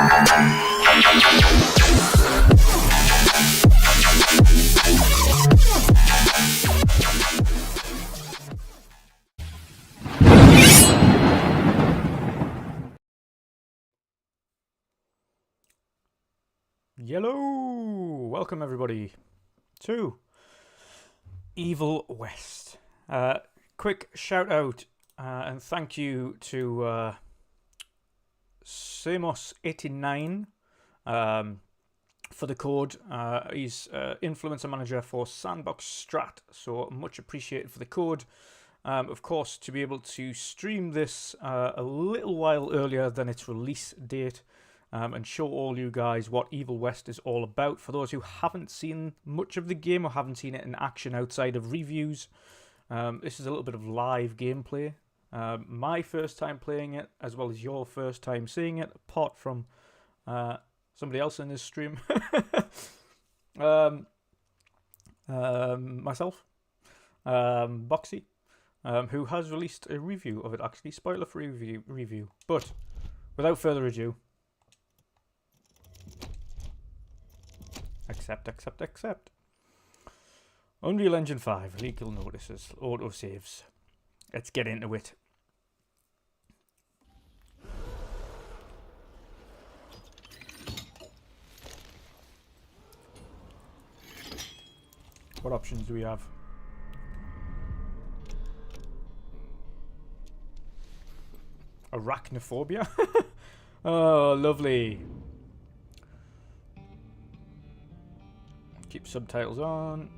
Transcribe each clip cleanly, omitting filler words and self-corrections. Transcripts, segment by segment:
Hello, welcome everybody to Evil West. Quick shout out and thank you to Samos89 for the code. He's influencer manager for Sandbox Strat, so much appreciated for the code. Of course, to be able to stream this a little while earlier than its release date. And show all you guys what Evil West is all about. For those who haven't seen much of the game or haven't seen it in action outside of reviews, this is a little bit of live gameplay. My first time playing it, as well as your first time seeing it, apart from somebody else in this stream. Myself, Boxy, who has released a review of it, actually, spoiler-free review. But without further ado, accept. Unreal Engine 5, legal notices, autosaves. Let's get into it. What options do we have? Arachnophobia? Oh, lovely. Keep subtitles on.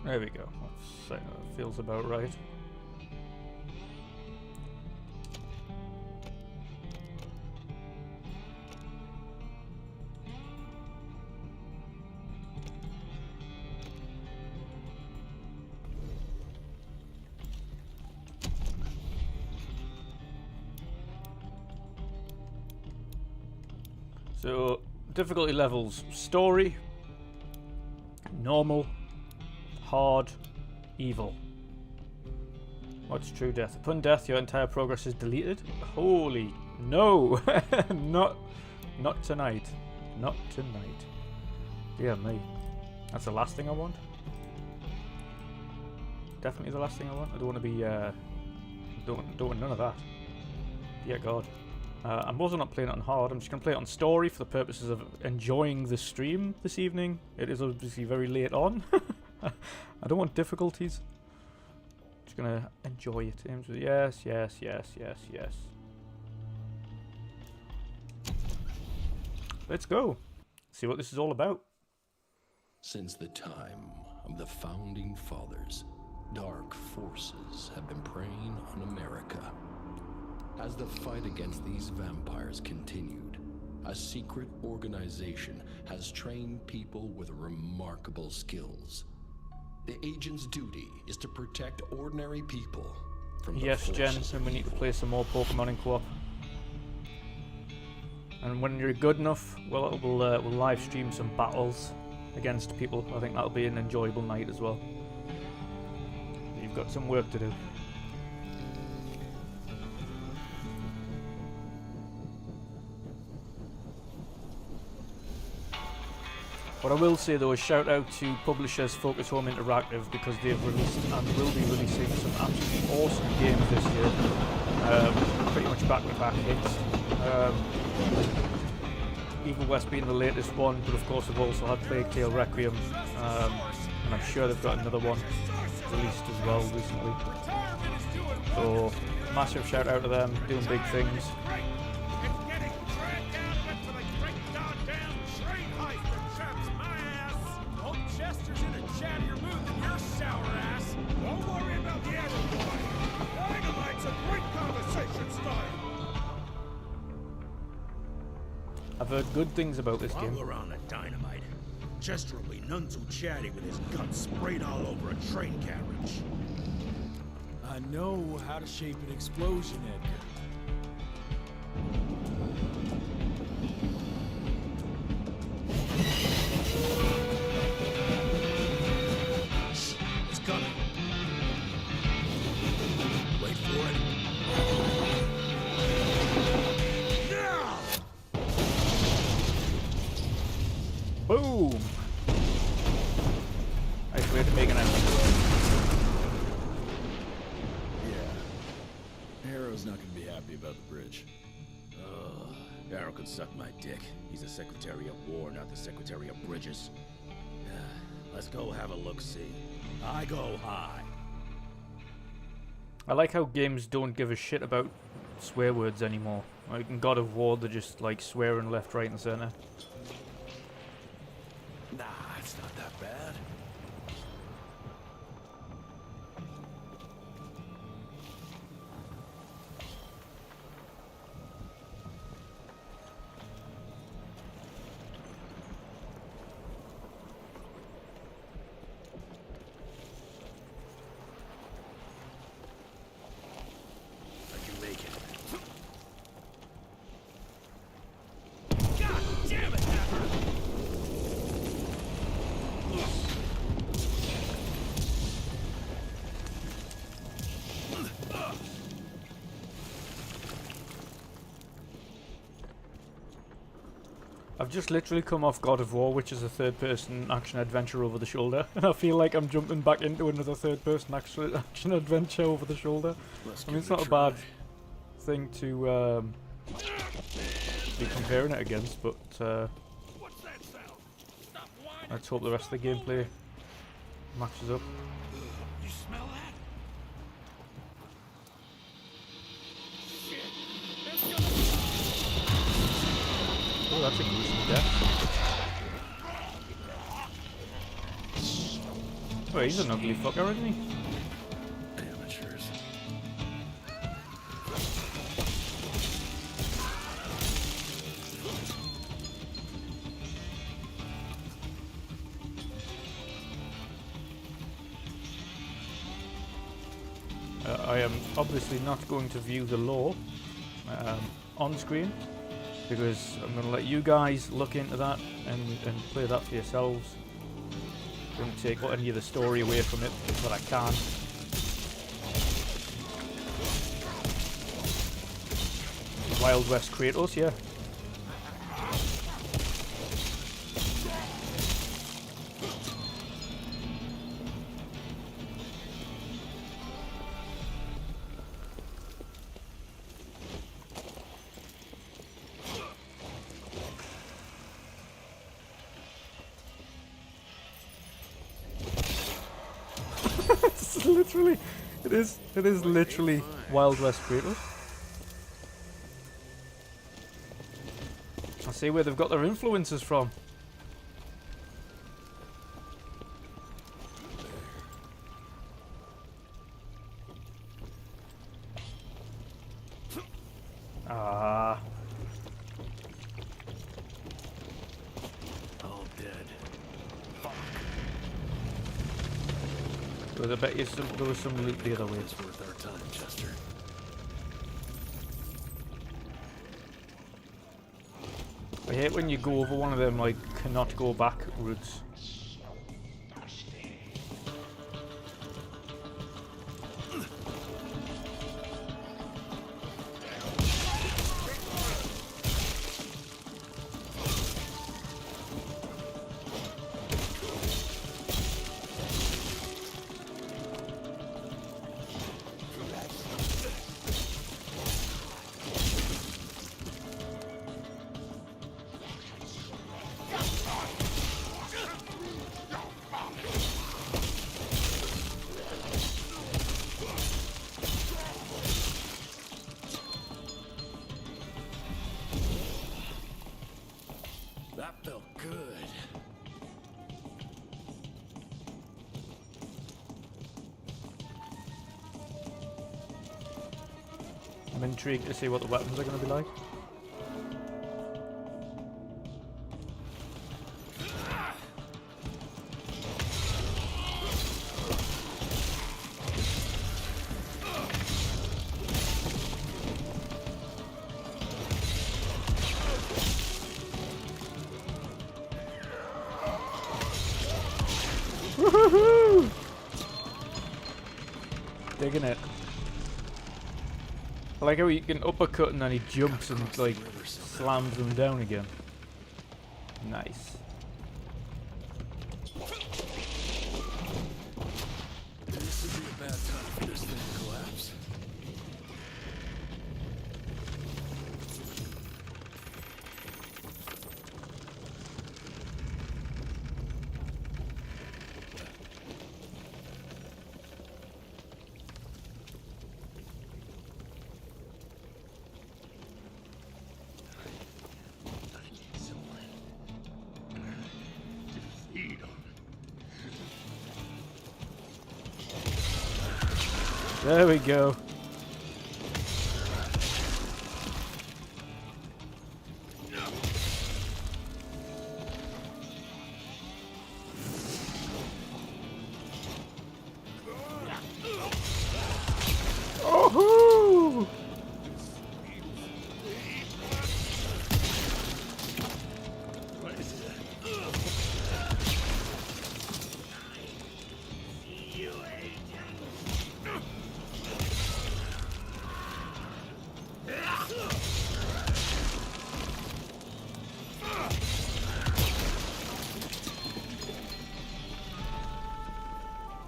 There we go. That feels about right. So, difficulty levels: story, normal, hard, evil. What's true death? Upon death, your entire progress is deleted. Holy no! Not tonight. Not tonight. Dear me. That's the last thing I want. Definitely the last thing I want. I don't want to be don't want none of that. Dear God. I'm also not playing it on hard. I'm just going to play it on story for the purposes of enjoying the stream this evening. It is obviously very late on. I don't want difficulties. Just going to enjoy it. Yes. Let's go. See what this is all about. Since the time of the Founding Fathers, dark forces have been preying on America. As the fight against these vampires continued, a secret organization has trained people with remarkable skills. The agent's duty is to protect ordinary people from the forces. Yes, Jen, and we need to play some more Pokemon in co-op. And when you're good enough, well, we'll live stream some battles against people. I think that'll be an enjoyable night as well. You've got some work to do. What I will say though is shout out to publishers Focus Home Interactive, because they've released and will be releasing some absolutely awesome games this year. Pretty much back-to-back hits. Evil West being the latest one, but of course we've also had Plague Tale Requiem, and I'm sure they've got another one released as well recently. So massive shout out to them, doing big things. I've heard good things about this game. All around the dynamite. Chester will be none too chatty with his guts sprayed all over a train carriage. I know how to shape an explosion, Edgar. Boom! Nice way to make an enemy. Yeah. Arrow's not gonna be happy about the bridge. Arrow could suck my dick. He's the Secretary of War, not the Secretary of Bridges. Let's go have a look-see. I go high. I like how games don't give a shit about swear words anymore. Like in God of War, they're just like swearing left, right, and center. Nah, it's not that bad. I can make it. God damn it, Pepper! I've just literally come off God of War, which is a third-person action adventure over the shoulder, and I feel like I'm jumping back into another third-person action adventure over the shoulder. I mean, it's not a bad thing to be comparing it against, but let's hope the rest of the gameplay matches up. You smell that? Oh, that's a gruesome death. Oh, he's an ugly fucker, isn't he? Amateurs. I am obviously not going to view the lore on screen, because I'm going to let you guys look into that and play that for yourselves. Don't take any of the story away from it that I can. Wild West Kratos, yeah. It's literally, it is literally Wild West Kratos. I see where they've got their influences from. Ah. All dead. But I bet you there was some loot the other way. It's worth our time, Chester. I hate when you go over one of them, like, cannot go back routes. That felt good. I'm intrigued to see what the weapons are going to be like. Woohoo! Digging it. I like how you can uppercut and then he jumps and like slams them down again. Nice. bad time for this thing to collapse. There we go. Oh-hoo!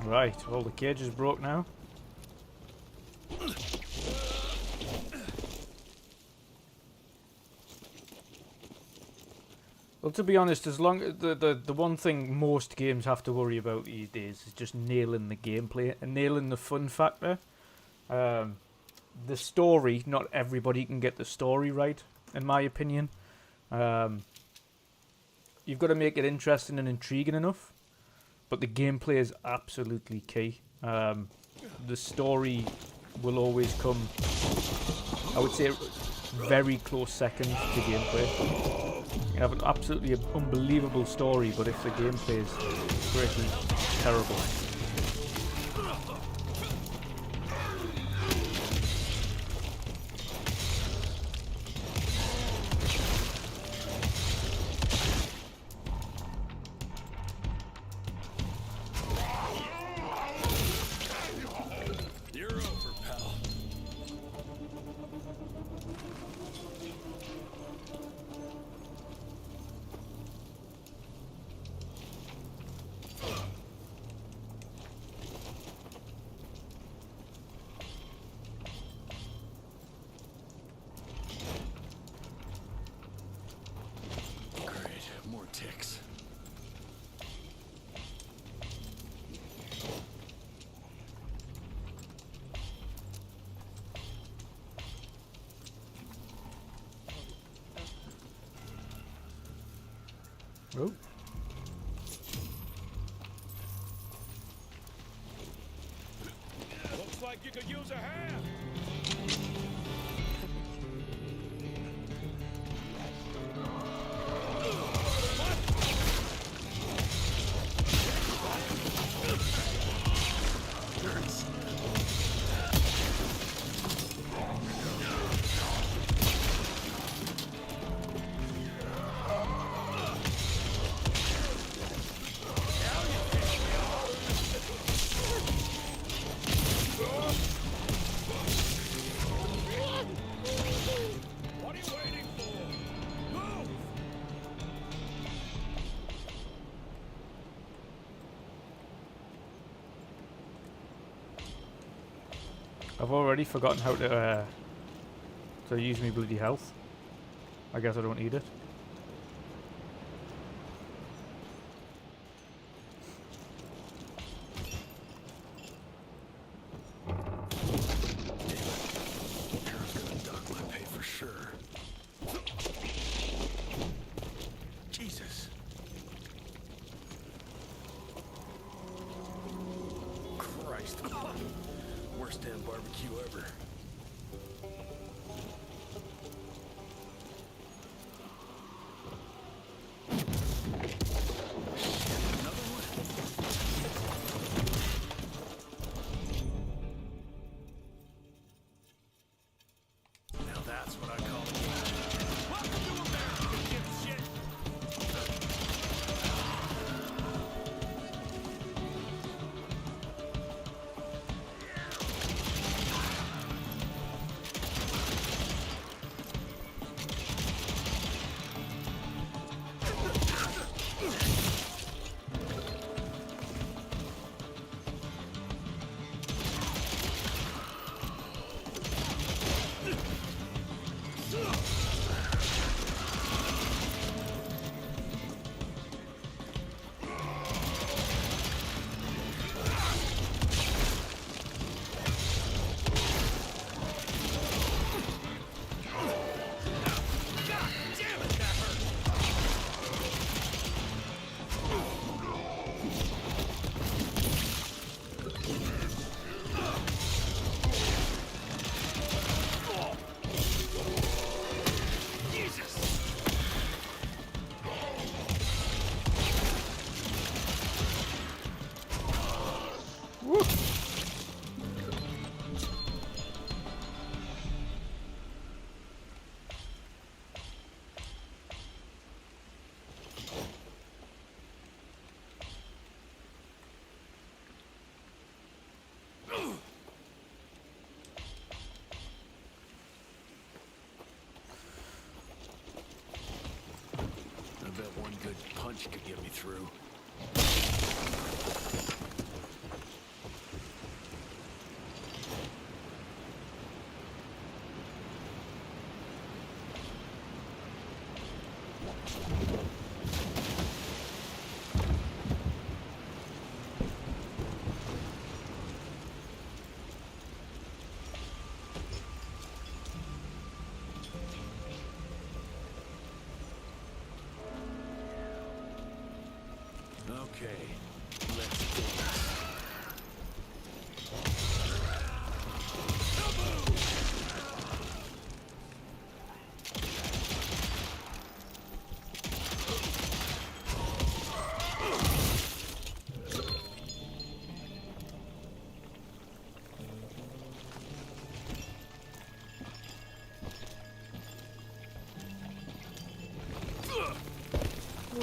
Right, well, the cage is broke now. Well, to be honest, as long the one thing most games have to worry about these days is just nailing the gameplay and nailing the fun factor. The story, not everybody can get the story right, in my opinion. You've got to make it interesting and intriguing enough. But the gameplay is absolutely key. The story will always come, I would say, very close second to gameplay. You have an absolutely unbelievable story, but if the gameplay is pretty terrible. Ticks. Oh. Looks like you could use a hand. I've already forgotten how to use my bloody health. I guess I don't need it. Jesus. Christ. Worst damn barbecue ever. Now that's what I call it. Welcome to America, dipshit! good punch could get me through. Okay, let's dance.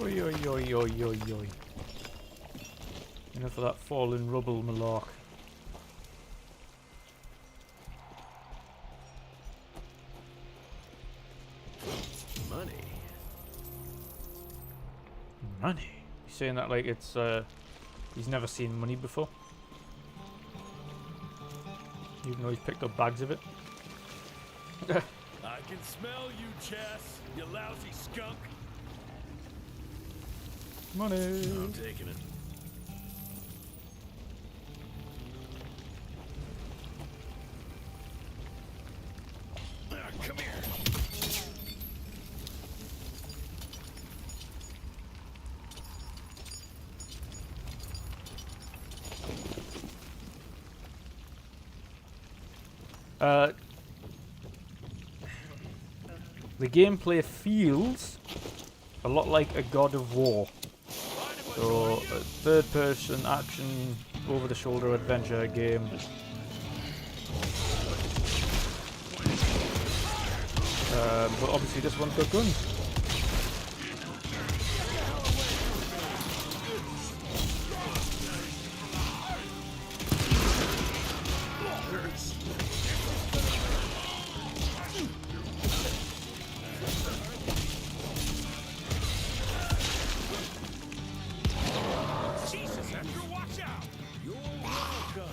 Oi, oi, oi, oi, oi, oi. Enough of that fallen rubble, Malark. Money. Money? He's saying that like it's, he's never seen money before. Even though he's picked up bags of it. I can smell you, Chess, you lousy skunk. Money! I'm taking it. Come here. The gameplay feels a lot like a God of War. So, a third-person action, over-the-shoulder adventure game. But obviously this one's got guns. Jesus, Hector, watch out! You're welcome.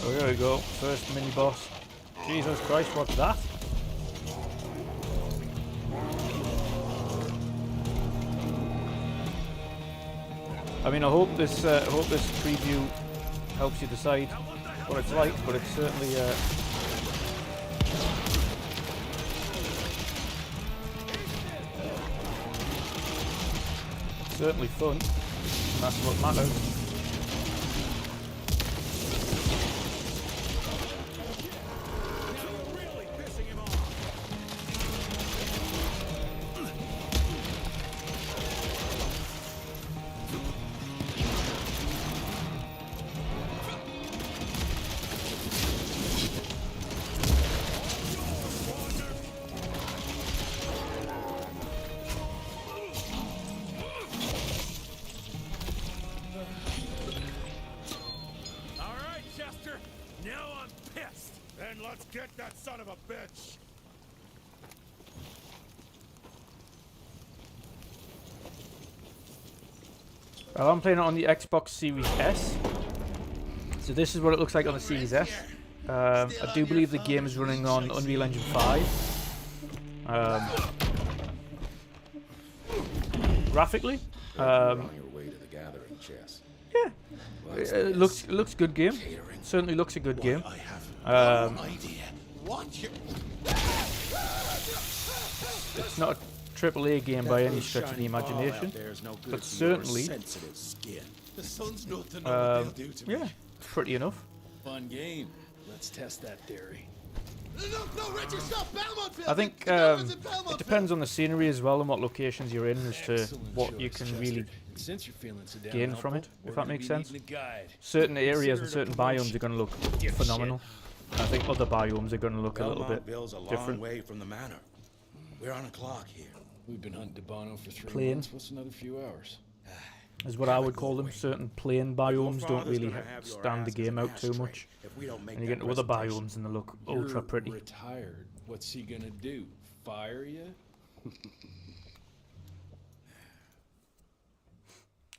Oh, here we go. First mini boss. Jesus Christ, what's that? I mean, I hope this preview helps you decide what it's like, but it's certainly certainly fun. And that's what matters. Then let's get that son of a bitch! Well, I'm playing it on the Xbox Series S. So this is what it looks like on the Series S. I do believe the game is running on Unreal Engine 5. Graphically, On your way to the gathering, Chess. yeah, it looks good game. Certainly looks a good game. I have no idea. It's not a AAA game by any stretch of the imagination, but certainly, The sun's nothing yeah, it's pretty enough. Fun game. Let's test that theory. No, Richard, stop! Belmont I think it depends on the scenery as well and what locations you're in as to what you can really Since you're feeling so damn gain from helpful, it, if we're that makes gonna be sense. needing a guide. Certain areas and Consider it certain a promotion. biomes are going to look phenomenal. I think other biomes are going to look a little bit Bill's a long different. way from the manor. We're on a clock here. We've been hunting DeBono for 3 Plain. months. What's another few hours? is what I would call them. Certain plain biomes don't really stand the game out too much. And you get into other biomes and they look ultra pretty. Retired. What's he gonna do? Fire you?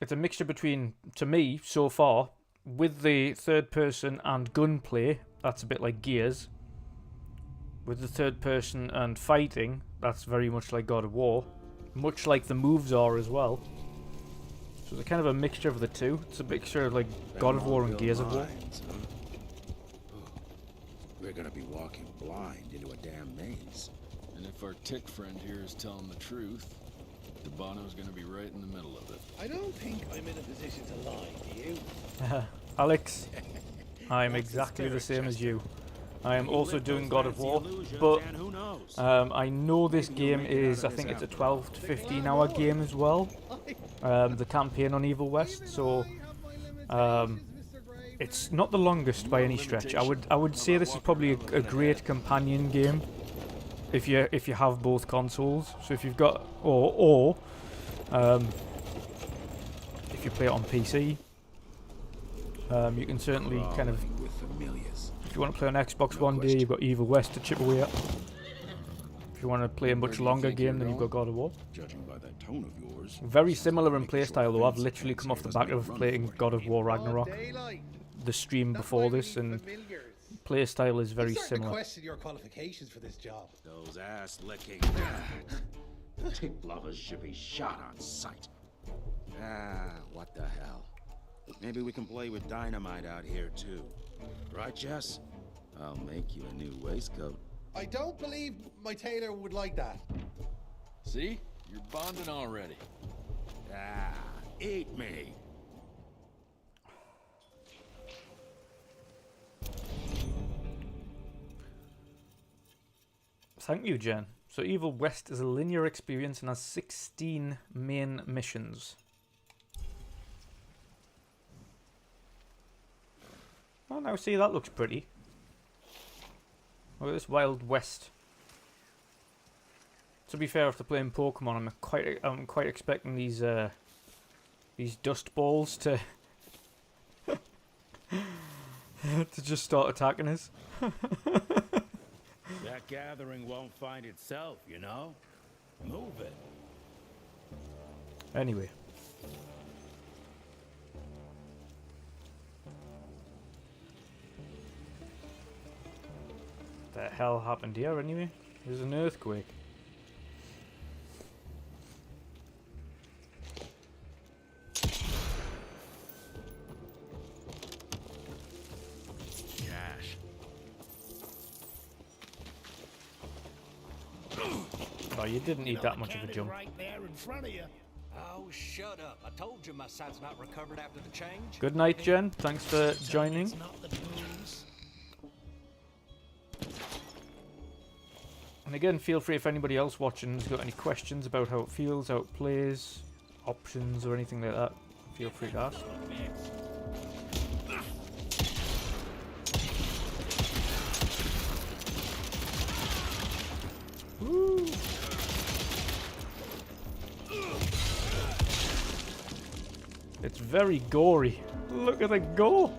It's a mixture between, to me, so far, with the third person and gunplay, that's a bit like Gears. With the third person and fighting, that's very much like God of War. Much like the moves are as well. So it's kind of a mixture of the two. It's a mixture of like God of War and Gears of War. We're gonna be walking blind into a damn maze. And if our tick friend here is telling the truth, Debano's gonna be right in the middle of it. I don't think I'm in a position to lie, do you? Alex, I'm exactly the same as you. I am also doing God of War, but I know this game is, I think it's a 12 to 15 hour game as well, the campaign on Evil West, so it's not the longest by any stretch. I would say this is probably a great companion game if you have both consoles. So if you've got or if you play it on PC, you can certainly kind of. If you want to play on Xbox One day, you've got Evil West to chip away at. If you want to play a much longer game, then you've got God of War. Judging by that tone of yours. Very similar in playstyle though. I've literally come off the back of playing God of War Ragnarok, the stream before this, and playstyle is very similar. Question your qualifications for this job. Those ass licking tick lovers should be shot on sight. What the hell? Maybe we can play with dynamite out here too. Right, Jess? I'll make you a new waistcoat. I don't believe my tailor would like that. See? You're bonding already. Eat me. Thank you, Jen. So Evil West is a linear experience and has 16 main missions. Oh, now see, that looks pretty. Look at this Wild West. To be fair, after playing Pokemon, I'm quite expecting these dust balls to to just start attacking us. That gathering won't find itself, you know? Move it. Anyway. What the hell happened here anyway? There's an earthquake. Cash. Oh, you didn't need that much of a jump. Right there in front of you. Oh, shut up. I told you my sight's not recovered after the change. Good night, Jen. Thanks for joining. It's not the booze. And again, feel free if anybody else watching has got any questions about how it feels, how it plays, options or anything like that, feel free to ask. Woo! It's very gory. Look at the gore!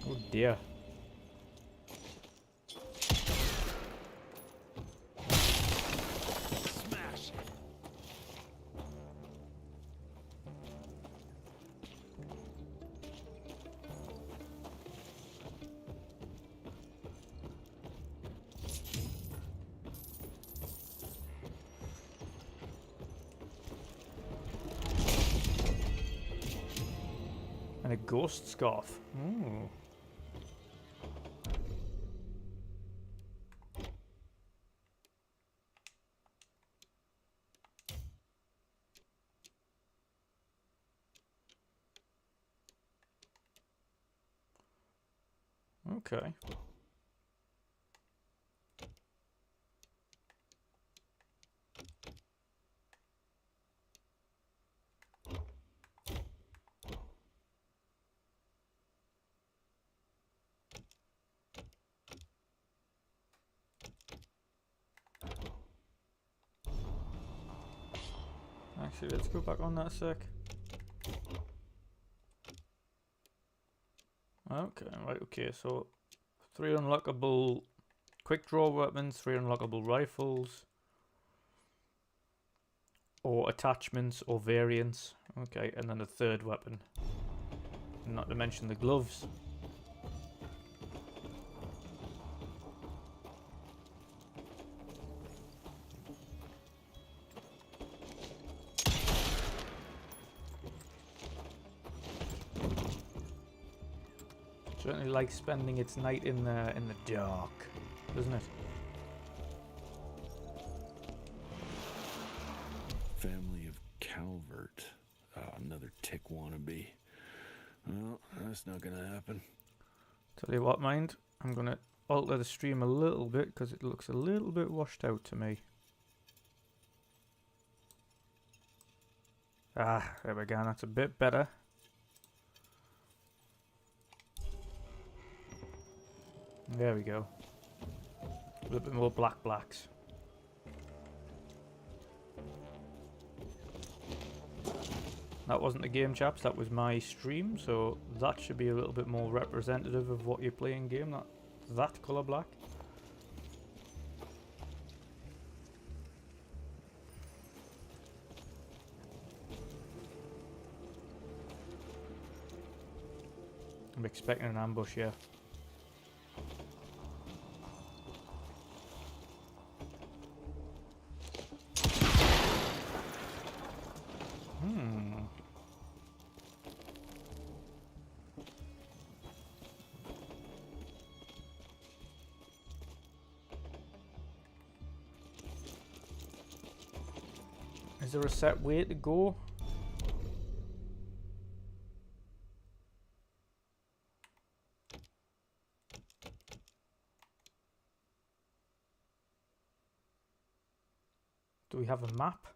Oh dear. Smash it. And a ghost scarf. Ooh. Okay. Actually, let's go back on that a sec. Okay, right, okay, so 3 unlockable quick draw weapons, 3 unlockable rifles, or attachments or variants. Okay, and then a 3rd weapon. Not to mention the gloves. Certainly likes spending its night in the dark, doesn't it? Family of Calvert. Another tick wannabe. Well, that's not gonna happen. Tell you what, mind, I'm gonna alter the stream a little bit because it looks a little bit washed out to me. Ah, there we go. That's a bit better. There we go. A little bit more blacks. That wasn't the game, chaps. That was my stream, so that should be a little bit more representative of what you're playing game. That color black. I'm expecting an ambush here. Is there a set way to go? Do we have a map?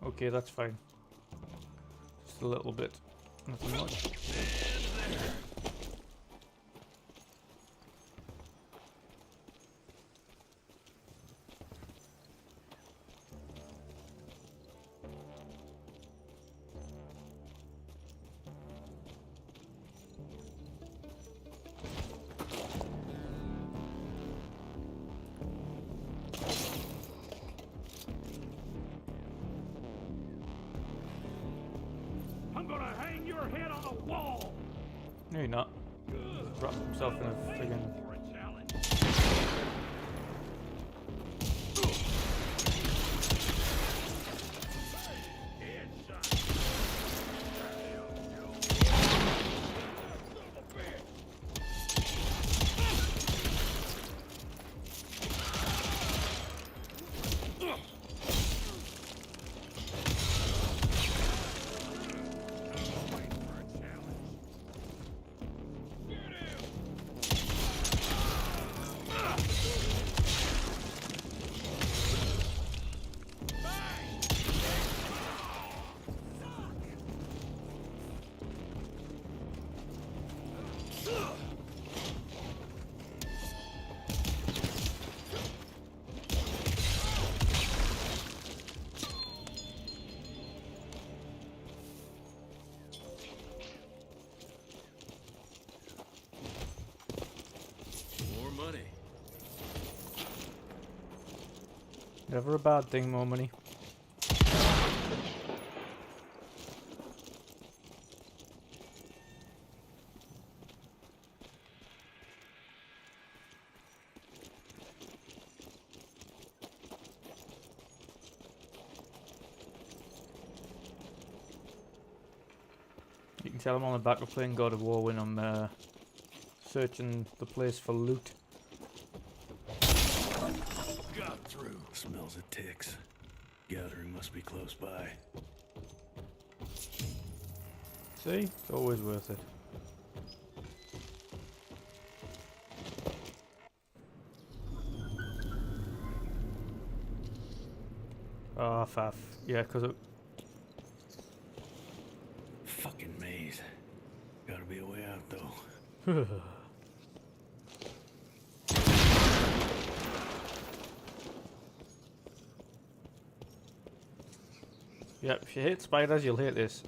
Okay, that's fine. Just a little bit. Nothing much. No, you're not. He's wrapped himself in a friggin'... Never a bad thing, more money. You can tell I'm on the back of playing God of War when I'm searching the place for loot. Smells of ticks. Gathering must be close by. See? It's always worth it. Oh, faff. Yeah, because it... Fucking maze. Gotta be a way out, though. Yep, if you hate spiders, you'll hate this.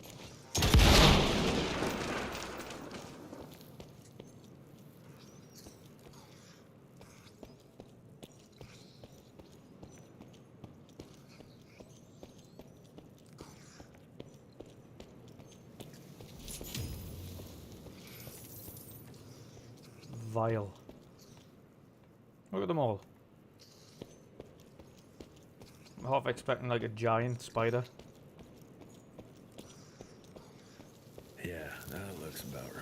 Vile. Look at them all. I'm half expecting like a giant spider. Yeah, that looks about right.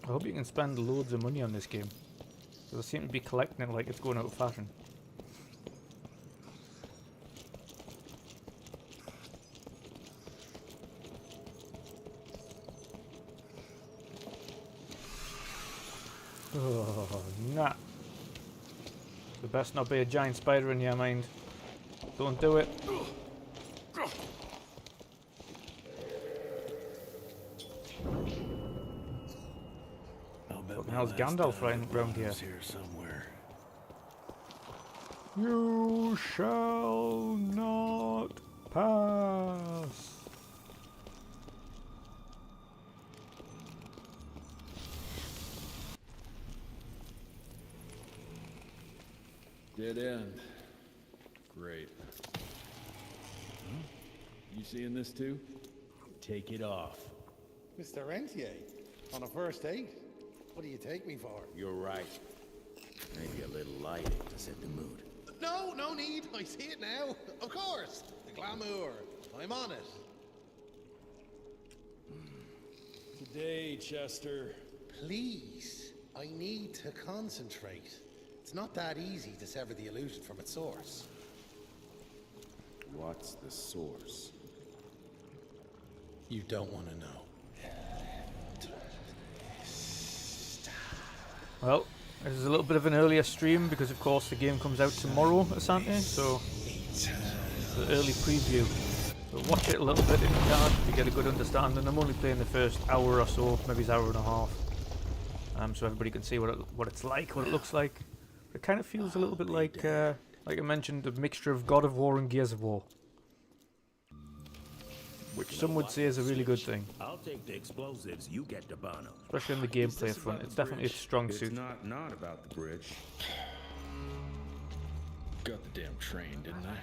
I hope you can spend loads of money on this game. Because I seem to be collecting it like it's going out of fashion. Oh, nah. There best not be a giant spider in your mind. Don't do it. Fucking hell's Gandalf round here? Somewhere. You shall not pass. Dead end. Great. You seeing this too? Take it off. Mr. Rentier, on a first date? What do you take me for? You're right. Maybe a little light to set the mood. No, no need. I see it now. Of course. The glamour. I'm on it. Today, Chester. Please. I need to concentrate. It's not that easy to sever the illusion from its source. What's the source? You don't want to know. Well, this is a little bit of an earlier stream because of course the game comes out tomorrow, Asante, so it's the early preview. So watch it a little bit if you can to get a good understanding. I'm only playing the first hour or so, maybe it's an hour and a half. So everybody can see what it's like, what it looks like. It kind of feels a little bit like I mentioned, a mixture of God of War and Gears of War. Which some would say is a really good thing. I'll take the explosives, you get the bono. Especially on the gameplay front, it's definitely a strong suit. It's not about the bridge. Got the damn train, didn't I?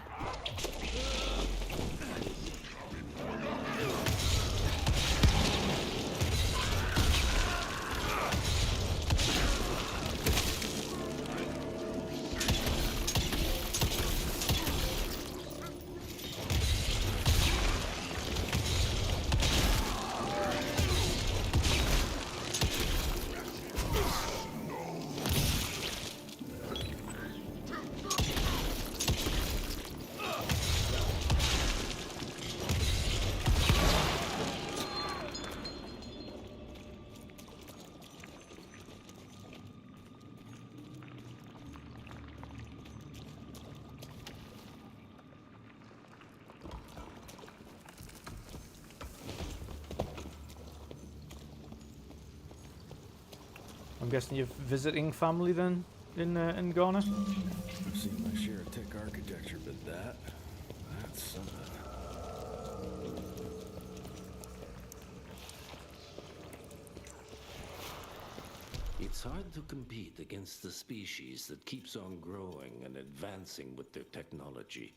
I'm guessing you're visiting family then in Ghana? I've seen my share of tech architecture, but that's something. It's hard to compete against the species that keeps on growing and advancing with their technology,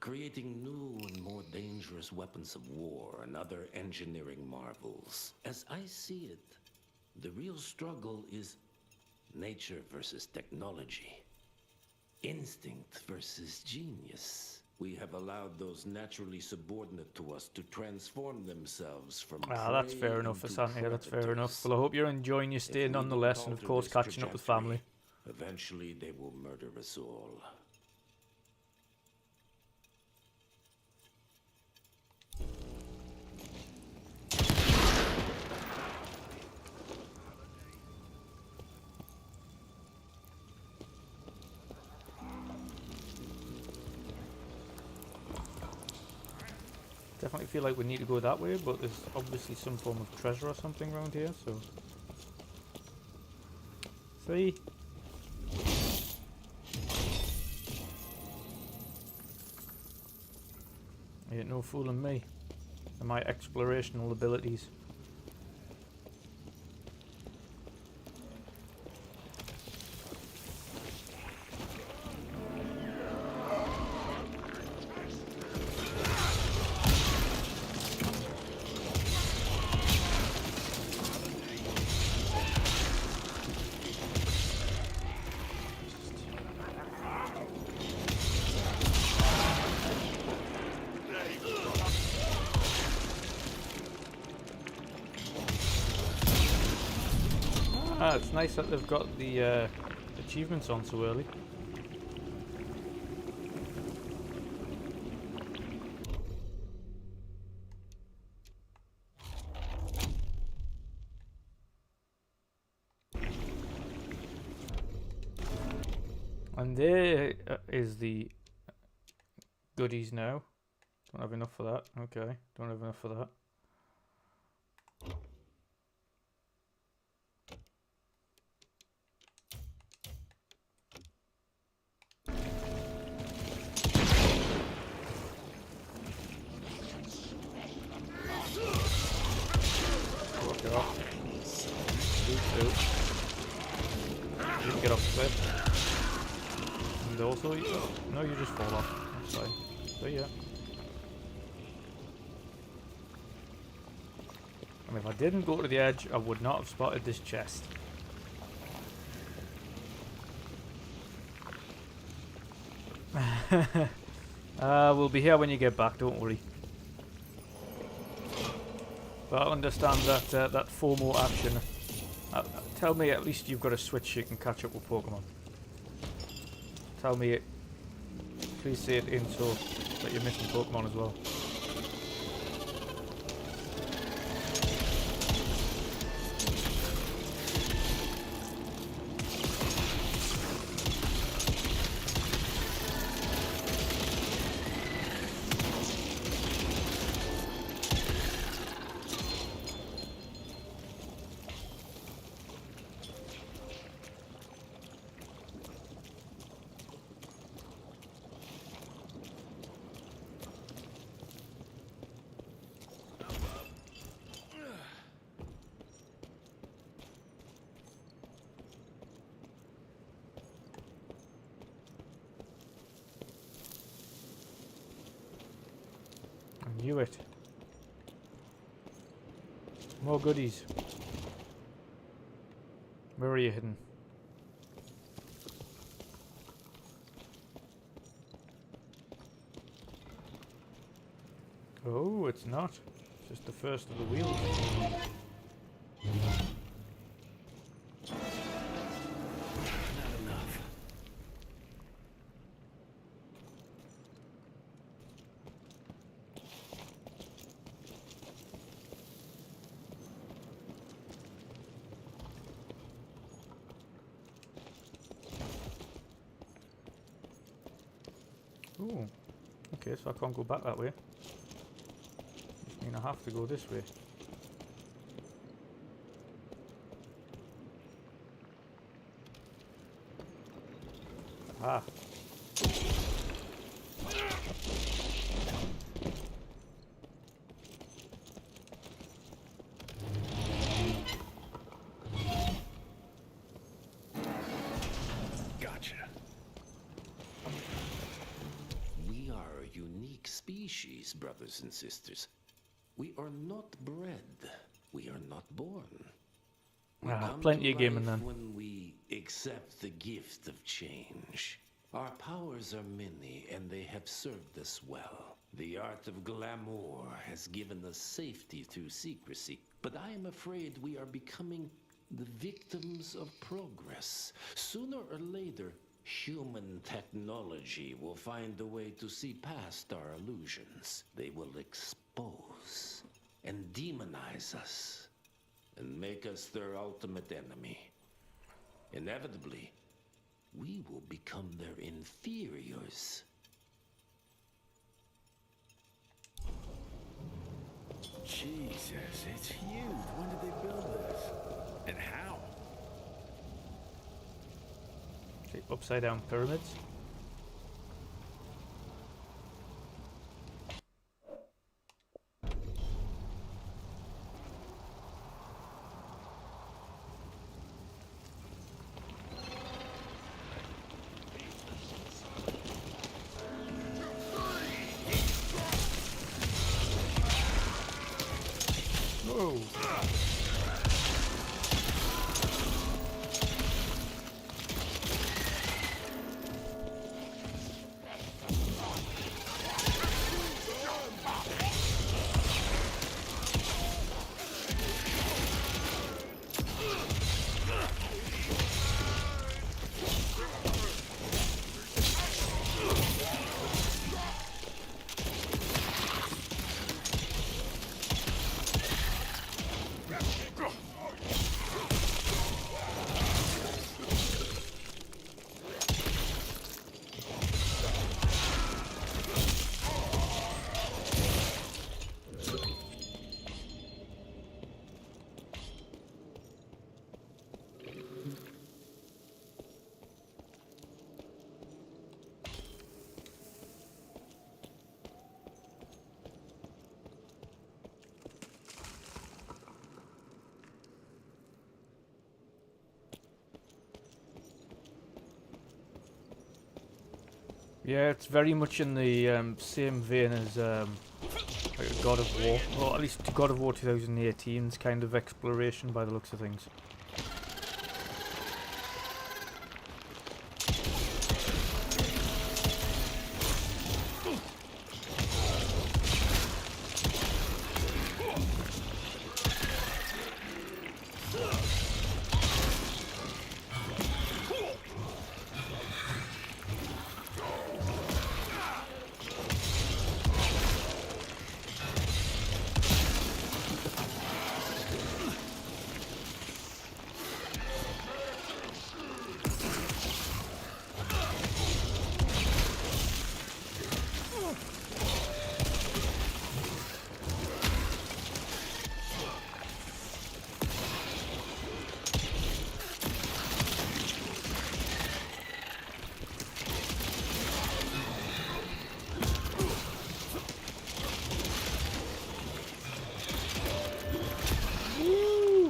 creating new and more dangerous weapons of war and other engineering marvels. As I see it, the real struggle is nature versus technology, instinct versus genius. We have allowed those naturally subordinate to us to transform themselves from That's prey fair enough, into Asante. That's fair enough. predators. Well, I hope you're enjoying your stay If we nonetheless, don't and of alter course this catching up with family. trajectory, eventually they will murder us all. Definitely feel like we need to go that way, but there's obviously some form of treasure or something around here, so... See? Ain't no fooling me and my explorational abilities. It's nice that they've got the achievements on so early. And there is the goodies now. Don't have enough for that. Okay, don't have enough for that. Walk it off. You can get off the cliff. And also, no, you just fall off. That's fine. So yeah. And if I didn't go to the edge, I would not have spotted this chest. We'll be here when you get back, don't worry. But I understand that that FOMO action. Tell me at least you've got a Switch you can catch up with Pokemon. Tell me it. Please say it in so that you're missing Pokemon as well. I knew it. More goodies. Where are you hidden? Oh, it's not. It's just the first of the wheels. Ooh. Okay, so I can't go back that way. Just mean I have to go this way. Ah. Gotcha. We are a unique species, brothers and sisters. We are not bred. We are not born. We come Plenty to of gaming life then. when we accept the gift of change. Our powers are many, and they have served us well. The art of glamour has given us safety through secrecy, but I am afraid we are becoming the victims of progress. Sooner or later, human technology will find a way to see past our illusions. They will expose and demonize us and make us their ultimate enemy. Inevitably, we will become their inferiors. Jesus, it's huge. When did they build this? And how? Okay, upside down pyramids. Whoa. Yeah, it's very much in the same vein as like God of War, or at least God of War 2018's kind of exploration by the looks of things.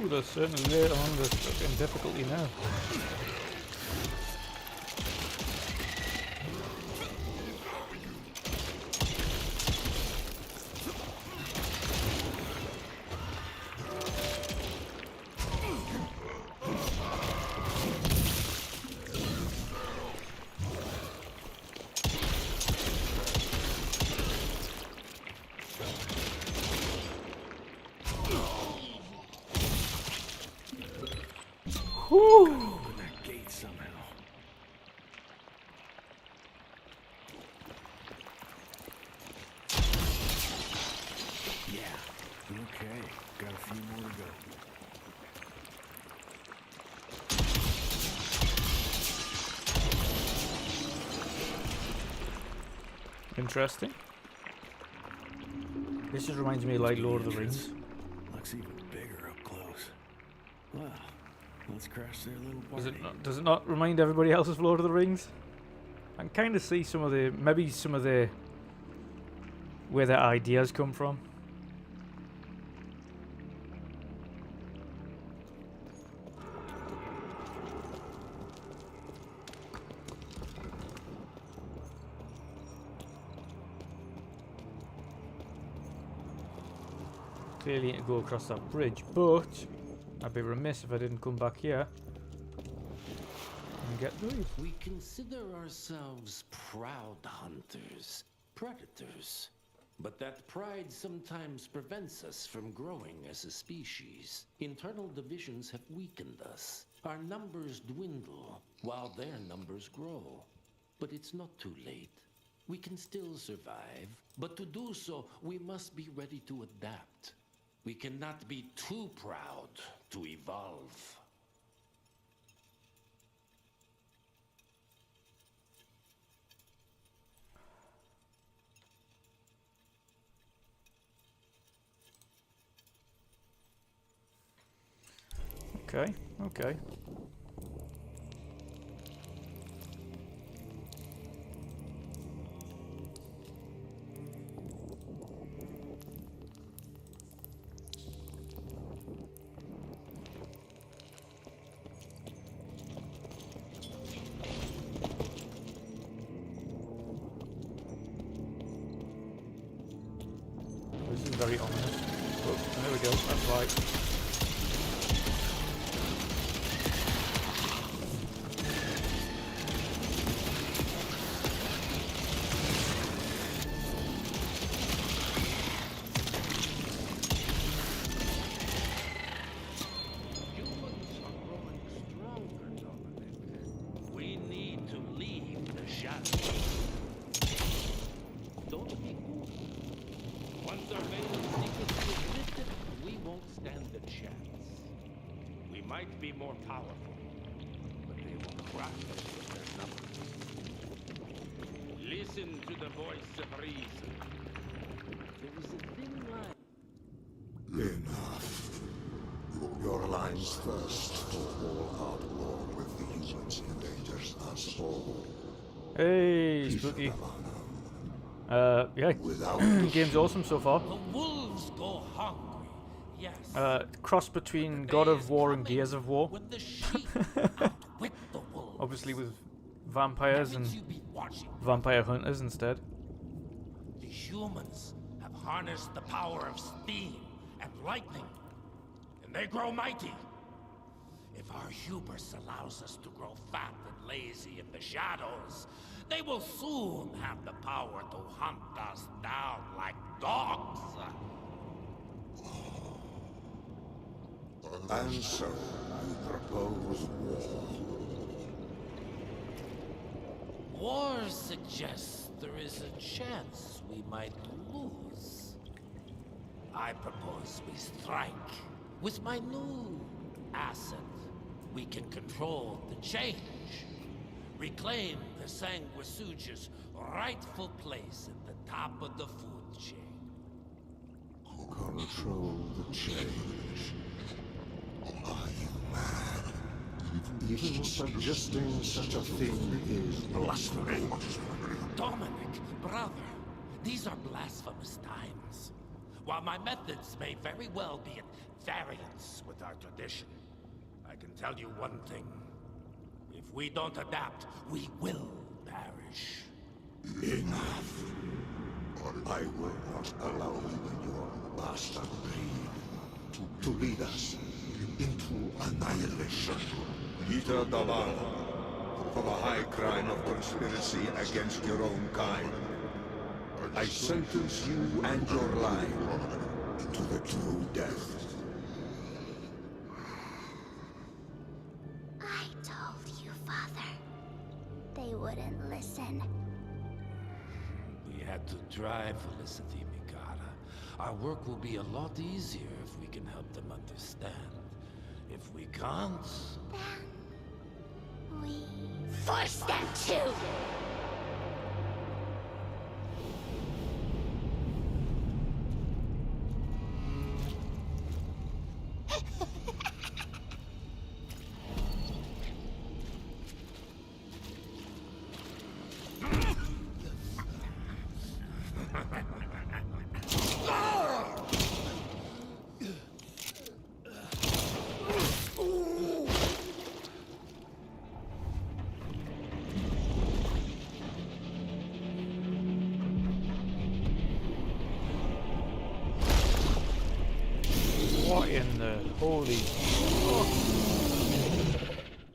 They're certainly later on the fucking difficulty now. Open that gate somehow. Yeah. Okay. Got a few more to go. Interesting. This just reminds me of like Lord of the Rings. Looks even bigger up close. Well, let's crash their little Does party. does it not remind everybody else of Lord of the Rings? I can kind of see some of the, maybe some of the, where their ideas come from. Clearly need to go across that bridge, but I'd be remiss if I didn't come back here and get those. We consider ourselves proud hunters, predators. But that pride sometimes prevents us from growing as a species. Internal divisions have weakened us. Our numbers dwindle while their numbers grow. But it's not too late. We can still survive, but to do so, we must be ready to adapt. We cannot be too proud to evolve. Okay, okay. This is very ominous. Oh, there we go, that's right. Might be more powerful, but they will crush us with their numbers. Listen to the voice of reason. There is a thin line. Enough. Your lines thirst for all-out war with the humans endangers us all. Hey, spooky. Yeah, game's awesome so far. The wolves go hungry. Yes. Cross between God of War and Gears of War. When the sheep outwit the wolves. Obviously with vampires and You be watching. vampire hunters instead. The humans have harnessed the power of steam and lightning, and they grow mighty. If our hubris allows us to grow fat and lazy in the shadows, they will soon have the power to hunt us down like dogs. And so, you propose war. War suggests there is a chance we might lose. I propose we strike. With my new asset, we can control the change. Reclaim the Sanguisuga's rightful place at the top of the food chain. Control the change. Are you mad? Even suggesting such a thing is blasphemy. Dominic, brother, these are blasphemous times. While my methods may very well be at variance with our tradition, I can tell you one thing. If we don't adapt, we will perish. Enough. I will not allow you and your bastard breed to lead us into annihilation. Peter Daval, for the high crime of conspiracy against your own kind, I sentence you and your line to the true death. I told you, Father. They wouldn't listen. We had to try, Felicity Mikata. Our work will be a lot easier if we can help them understand. If we can't... Then we force them to!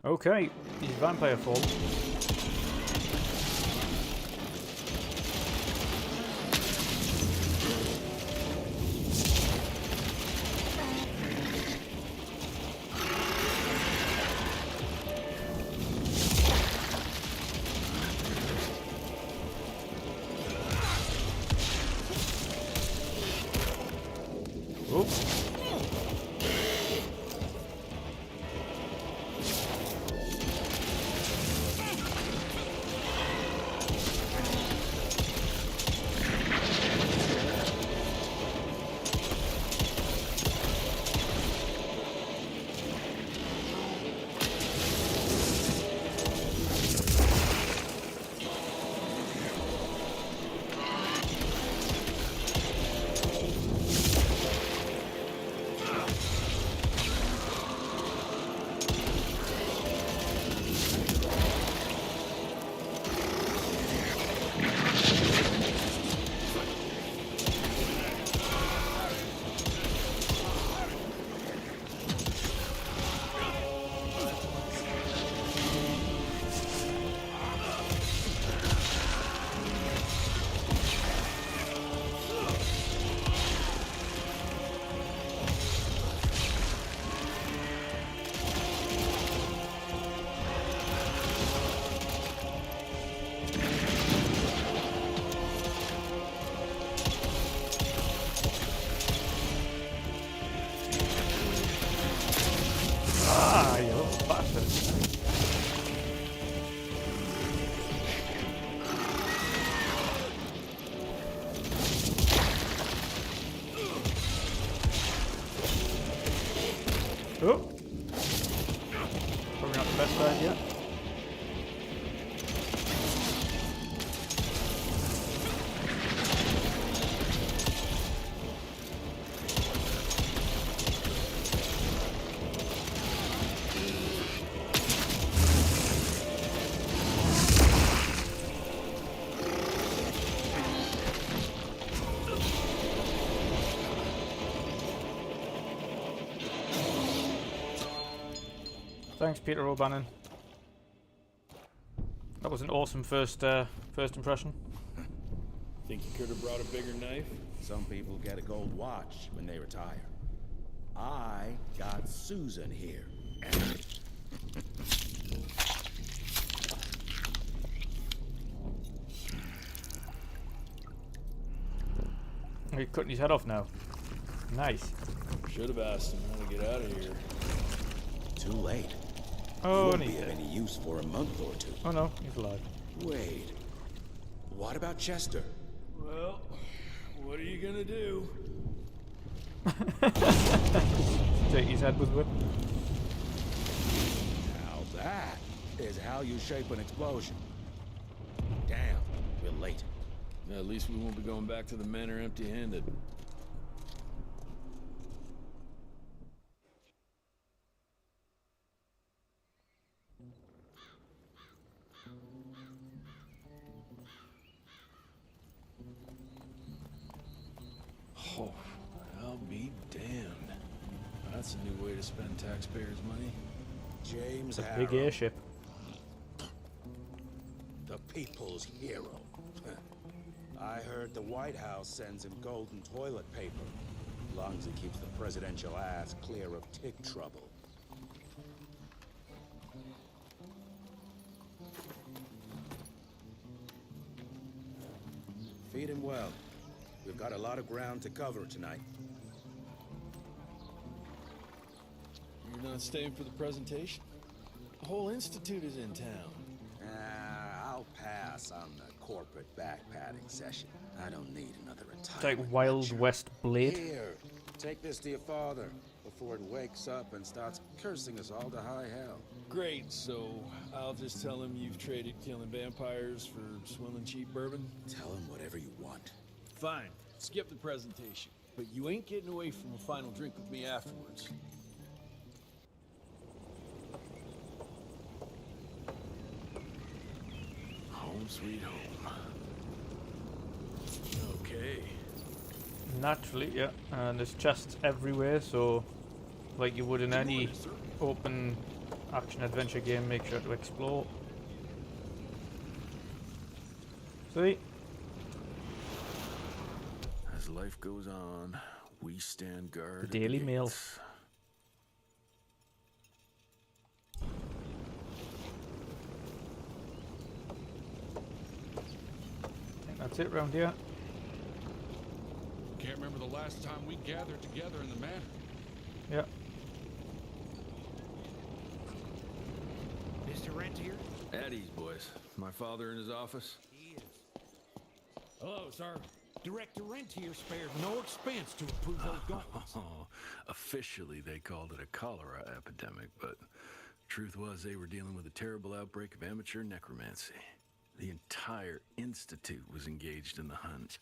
Okay, these vampire form. Ah, you little bastard. Oh! Probably not the best idea. Thanks, Peter O'Bannon. That was an awesome first impression. Think you could have brought a bigger knife? Some people get a gold watch when they retire. I got Susan here. You're cutting his head off now. Nice. Should have asked him how to get out of here. Too late. Oh, Won't and be he's of dead. any use for a month or two. Oh no, he's alive. Wait. What about Chester? Well, what are you gonna do? Take his head with whip. Now that is how you shape an explosion. Damn, we're late. At least we won't be going back to the manor empty-handed. Oh, I'll be damned. That's a new way to spend taxpayers' money. James It's a Harrow, big airship. the people's hero. I heard the White House sends him golden toilet paper. As long as it keeps the presidential ass clear of tick trouble. Feed him well. We've got a lot of ground to cover tonight. You're not staying for the presentation? The whole institute is in town. I'll pass on the corporate backpatting session. I don't need another It's retirement. like Wild lecture. West Blade. Here, take this to your father before it wakes up and starts cursing us all to high hell. Great, so I'll just tell him you've traded killing vampires for swilling cheap bourbon? Tell him whatever you want. Fine, skip the presentation. But you ain't getting away from a final drink with me afterwards. Home sweet home. Okay. Naturally, yeah. And there's chests everywhere, so like you would in any open action adventure game, make sure to explore. See? As life goes on, we stand guard. The Daily Mail. I think that's it round here. Can't remember the last time we gathered together in the manor. Yeah. Mr. Rentier? At ease, boys. My father in his office. He is. Hello, sir. Director Rentier spared no expense to approve those gauntlets. Officially, they called it a cholera epidemic, but truth was they were dealing with a terrible outbreak of amateur necromancy. The entire institute was engaged in the hunt.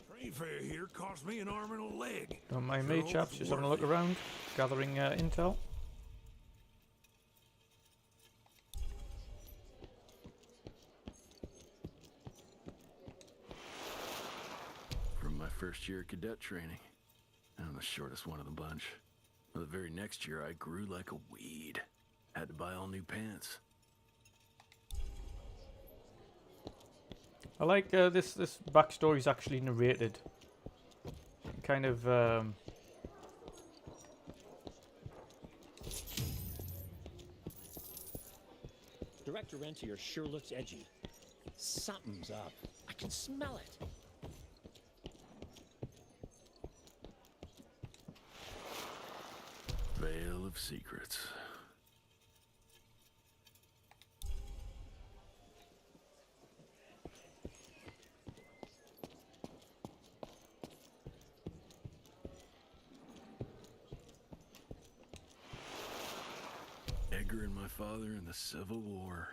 Train fare here cost me an arm and a leg. Don't mind me, Sure chaps. was Just having a worth look it. around, gathering intel. From my first year of cadet training, I'm the shortest one of the bunch. The very next year, I grew like a weed. Had to buy all new pants. I like this backstory is actually narrated. Kind of Director Rentier sure looks edgy. Something's up. I can smell it. Veil of secrets. Edgar and my father in the Civil War.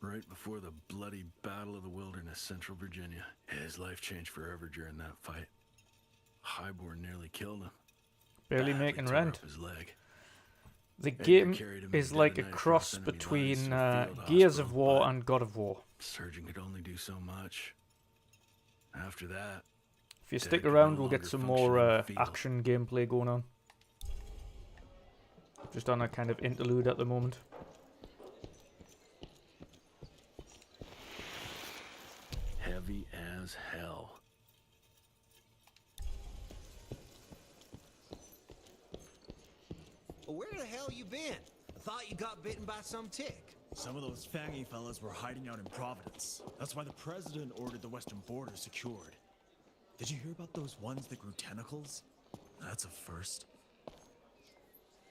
Right before the bloody Battle of the Wilderness, Central Virginia. His life changed forever during that fight. Highborn nearly killed him. barely Badly making tore rent. up his leg. The Edgar game carried him is into like the a night cross across enemy between lines to a field Gears of hospital, War but and God of War. surgeon could only do so much. After that, If you Dad stick could around, no we'll get longer some function more in the field. action gameplay going on. Just on a kind of interlude at the moment. heavy as hell. Well, where the hell you been? I thought you got bitten by some tick. Some of those fangy fellas were hiding out in Providence. That's why the president ordered the western border secured. Did you hear about those ones that grew tentacles? That's a first.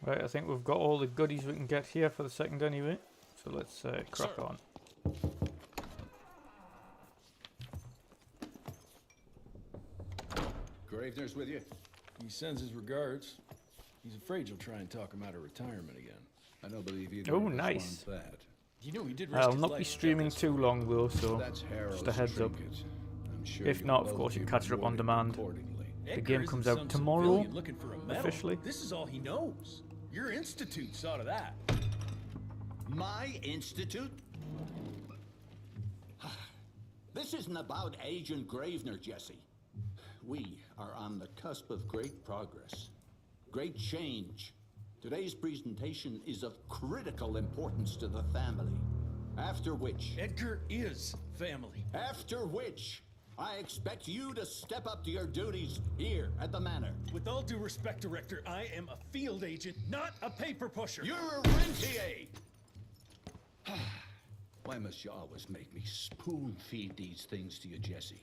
Right, I think we've got all the goodies we can get here for the second anyway. So let's crack Sir. on. Gravener's with you? He sends his regards. He's afraid you'll try and talk him out of retirement again. I don't believe either Oh, of us nice. want that. You know he did risk I'll his not life be to get streaming this too long though, so That's Harold's just a heads up. trinket. I'm sure If you'll not, of both course, you be can catch it up on rewarded demand. accordingly. The game comes out tomorrow, officially. This is all he knows. Your institute saw to that. My institute? This isn't about Agent Gravener, Jesse. We are on the cusp of great progress, great change. Today's presentation is of critical importance to the family. After which... Edgar is family. After which, I expect you to step up to your duties here at the manor. With all due respect, Director, I am a field agent, not a paper pusher. You're a rentier! Why must you always make me spoon-feed these things to you, Jesse?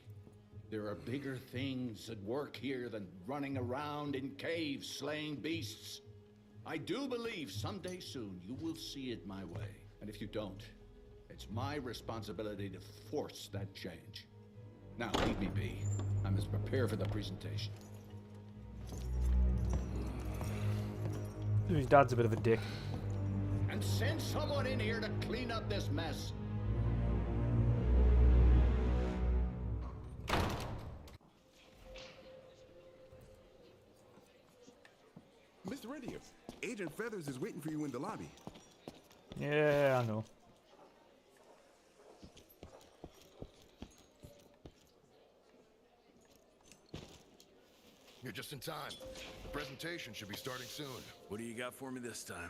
There are bigger things at work here than running around in caves slaying beasts. I do believe someday soon you will see it my way. And if you don't, it's my responsibility to force that change. Now, leave me be. I must prepare for the presentation. His dad's a bit of a dick. And send someone in here to clean up this mess. Mr. Rentier, Agent Feathers is waiting for you in the lobby. Yeah, I know. You're just in time. The presentation should be starting soon. What do you got for me this time?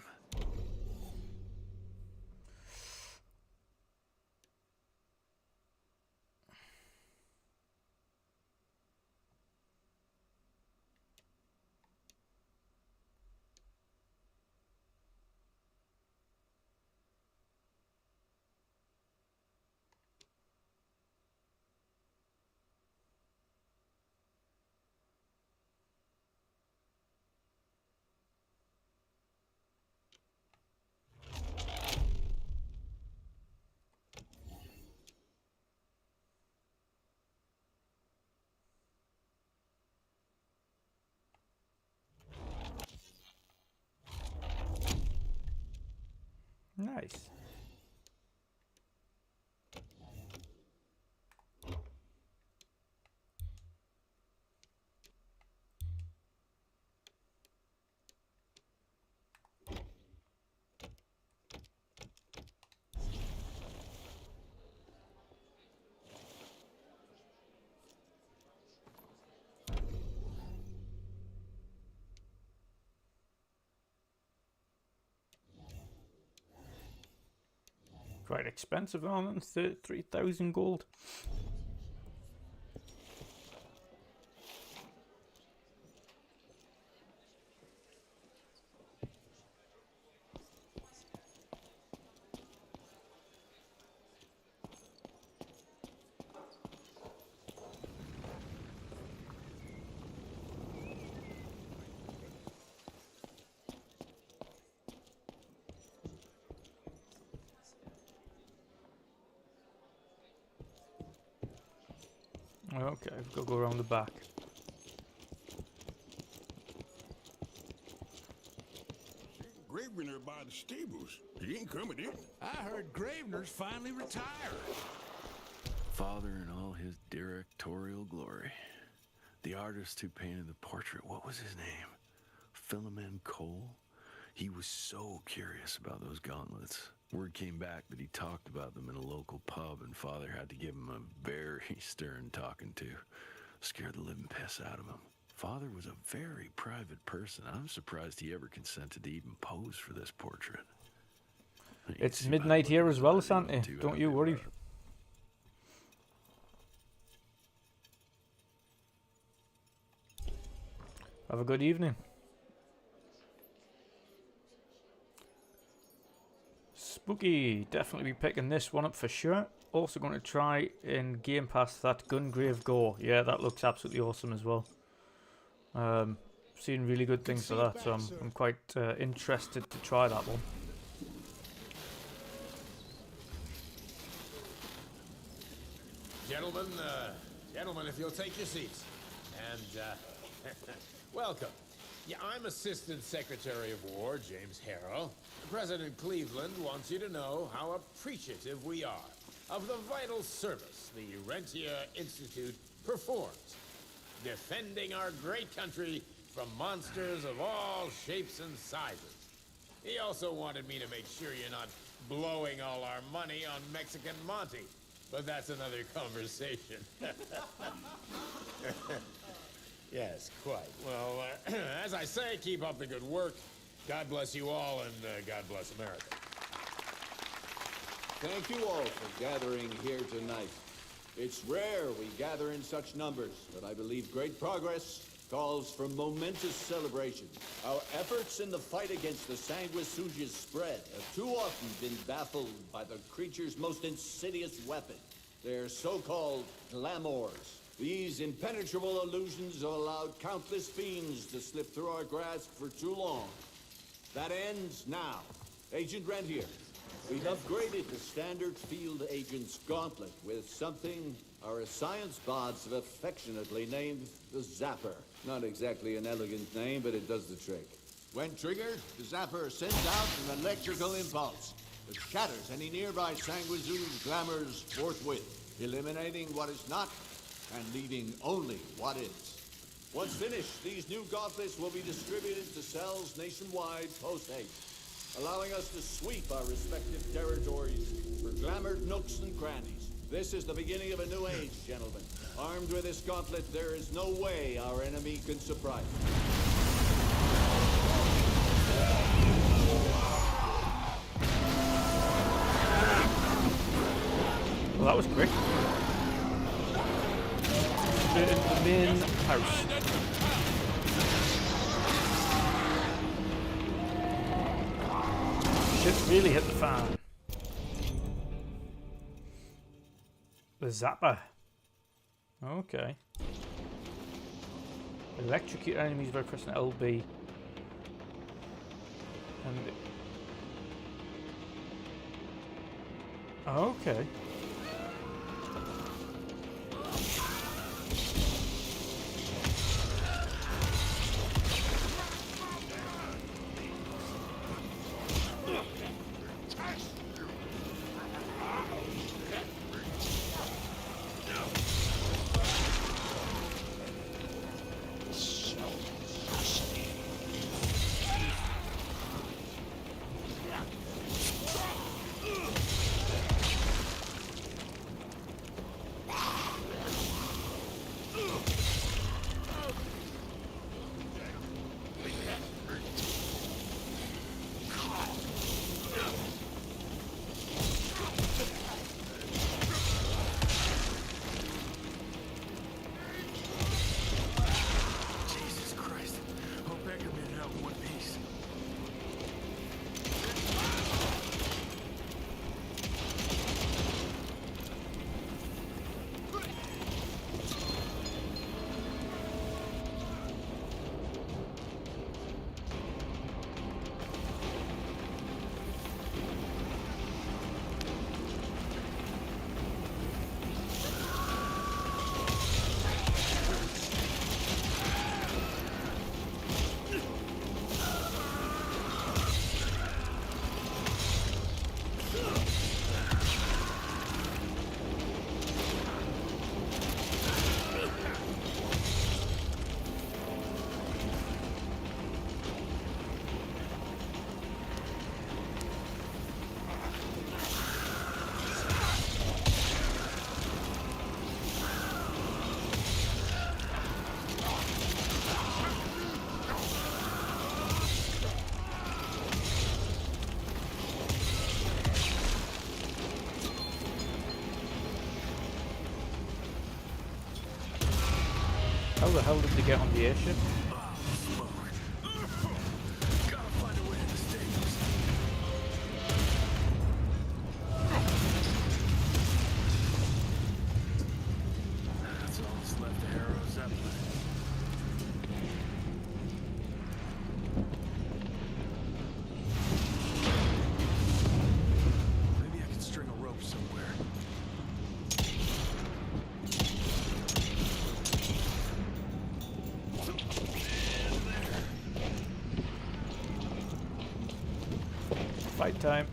Nice. Quite expensive, aren't it? 3,000 gold. Okay, I've got to go around the back. Gravener by the stables. He ain't coming in. I heard Gravener's finally retired. Father in all his directorial glory. The artist who painted the portrait, what was his name? Philemon Cole? He was so curious about those gauntlets. Word came back that he talked about them in a local pub, and Father had to give him a very stern talking to. Scared the living piss out of him. Father was a very private person. I'm surprised he ever consented to even pose for this portrait. It's midnight here as well, Santa. Don't you worry. Have a good evening. Spooky. Definitely be picking this one up for sure. Also going to try and Gamepass that Gungrave Gore. Yeah, that looks absolutely awesome as well. Seen really good things for that, so I'm quite interested to try that one. Gentlemen, if you'll take your seats. And, welcome. Yeah, I'm Assistant Secretary of War, James Harrow. President Cleveland wants you to know how appreciative we are of the vital service the Rentier Institute performs, defending our great country from monsters of all shapes and sizes. He also wanted me to make sure you're not blowing all our money on Mexican Monty, but that's another conversation. Yes, quite. Well, as I say, keep up the good work. God bless you all, and God bless America. Thank you all for gathering here tonight. It's rare we gather in such numbers, but I believe great progress calls for momentous celebration. Our efforts in the fight against the sanguisuga's spread have too often been baffled by the creature's most insidious weapon, their so-called glamours. These impenetrable illusions have allowed countless fiends to slip through our grasp for too long. That ends now. Agent Rentier, we've upgraded the standard field agent's gauntlet with something our science bots have affectionately named the Zapper. Not exactly an elegant name, but it does the trick. When triggered, the Zapper sends out an electrical impulse that shatters any nearby sanguisuga's glamours forthwith, eliminating what is not and leaving only what is. Once finished, these new gauntlets will be distributed to cells nationwide post-haste, allowing us to sweep our respective territories for glamored nooks and crannies. This is the beginning of a new age, gentlemen. Armed with this gauntlet, there is no way our enemy can surprise us. Well, that was quick. Straight into the main house. Shit's really hit the fan. The zapper. Okay. Electrocute enemies by pressing LB. And okay. How the hell did they get on the airship? That's all that's left of Harrow's Zeppelin. Maybe I can string a rope somewhere. Fight time.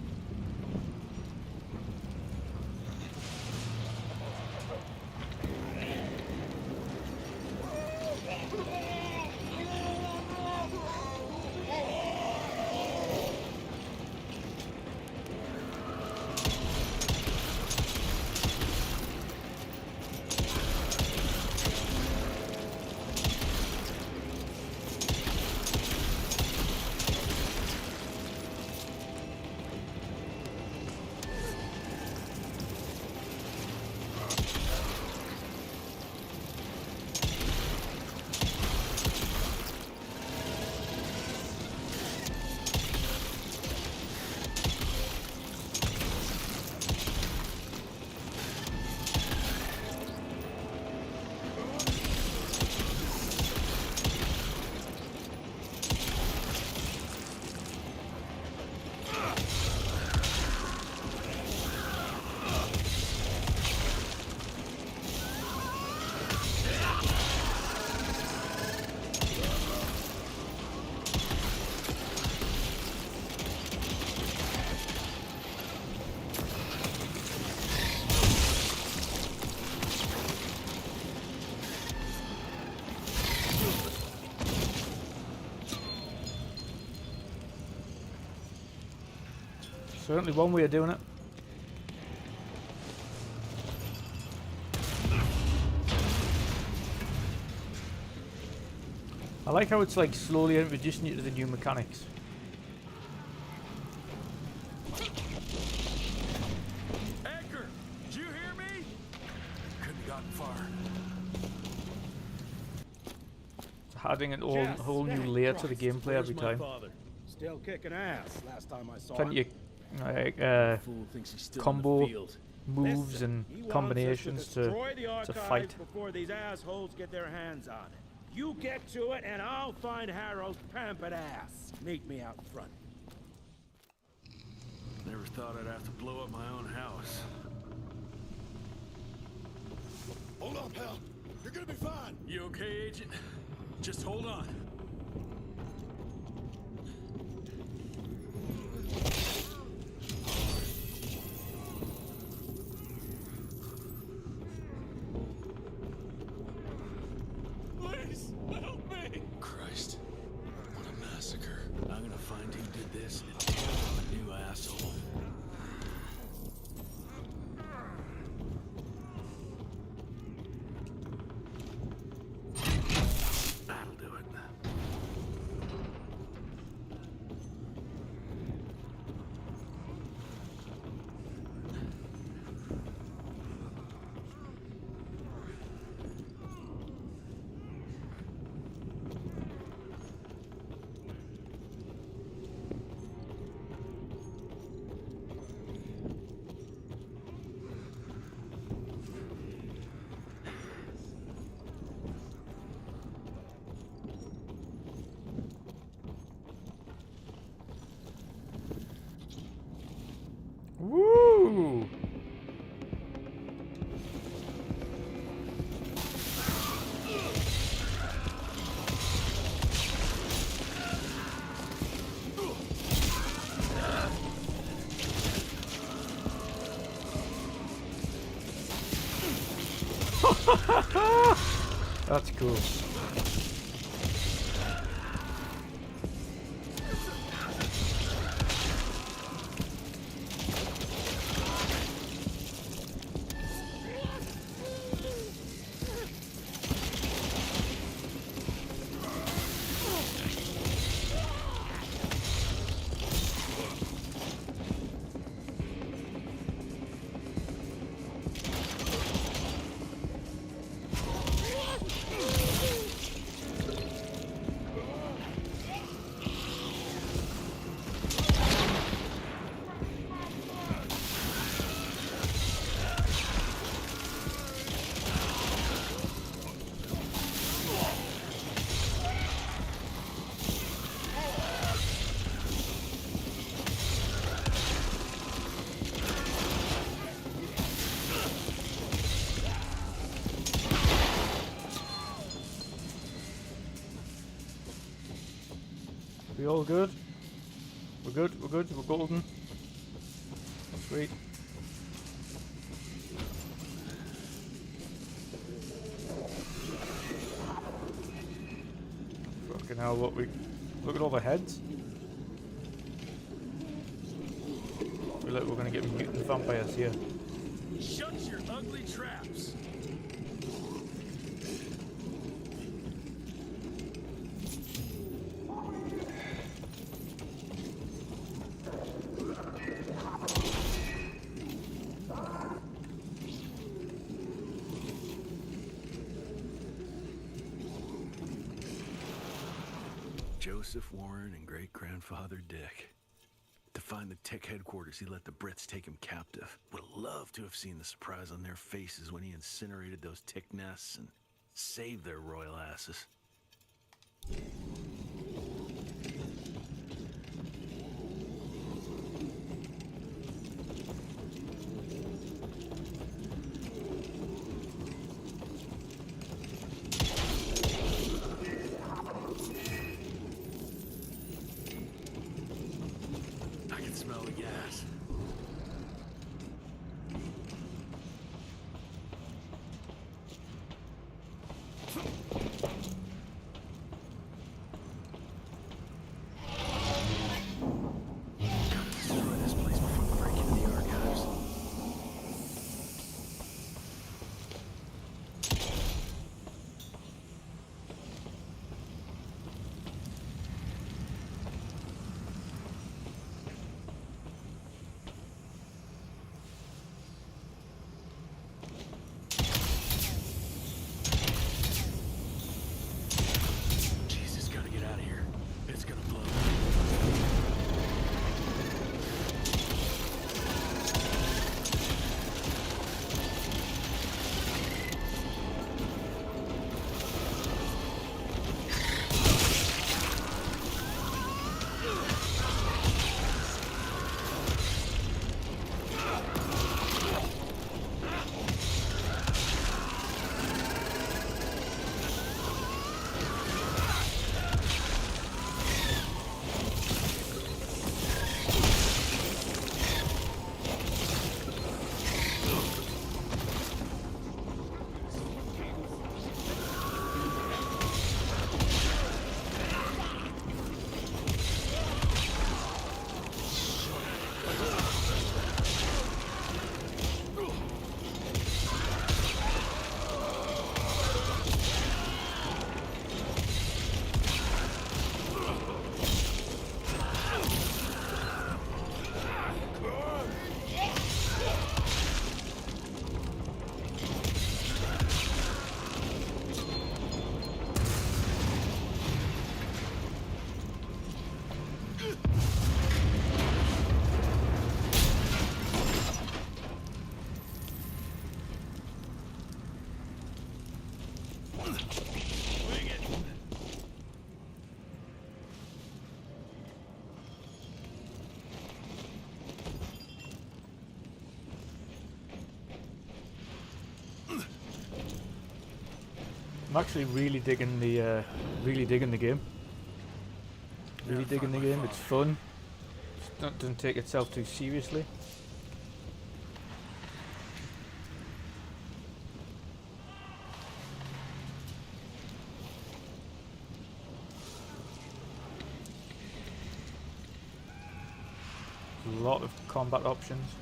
Certainly one way of doing it. I like how it's like slowly introducing you to the new mechanics. Edgar, did you hear me? Couldn't have gotten far. It's adding an whole new layer to the gameplay every time. Still kicking ass. Last time I saw Plenty him. of like, Fool thinks he's still combo in the field. moves Listen, he and wants combinations us to destroy the to archives fight. before these assholes get their hands on it. You get to it, and I'll find Harold's pampered ass. Meet me out front. Never thought I'd have to blow up my own house. Hold on, pal. You're gonna be fine. You okay, Agent? Just hold on. Please, help me! Christ, what a massacre. I'm gonna find who did this and tear him a new asshole. That'll do it. Woo! That's cool. We all good? We're good, we're good, we're golden. Sweet. Fucking hell, what we... Look at all the heads. I feel like we're gonna get mutant vampires here. Shut your ugly traps! Joseph Warren and great-grandfather Dick. To find the Tick headquarters, he let the Brits take him captive. Would have loved to have seen the surprise on their faces when he incinerated those Tick nests and saved their royal asses. I can smell the gas. Destroy this place before we break into the archives. I'm actually really digging the game. Really digging the game. It's fun. Doesn't take itself too seriously. A lot of combat options.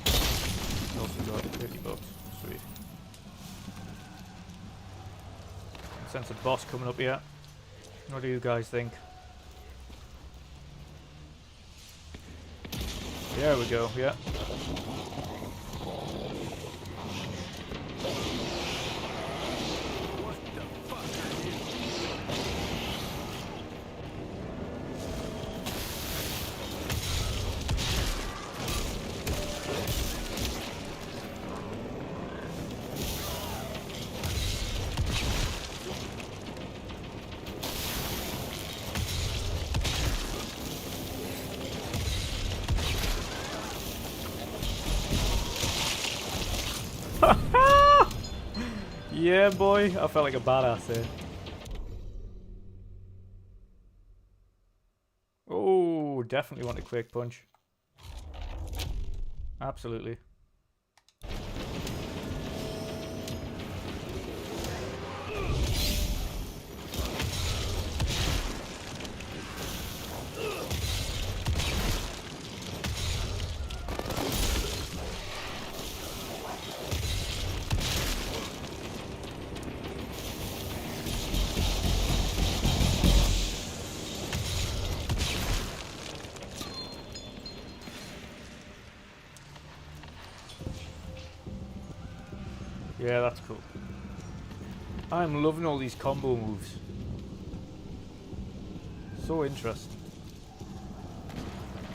Also got 50 bucks. Sweet. Sense of boss coming up here. What do you guys think? There we go, yeah. Yeah, boy, I felt like a badass there. Oh, definitely want a Quake Punch. Absolutely. Yeah, that's cool. I'm loving all these combo moves. So interesting.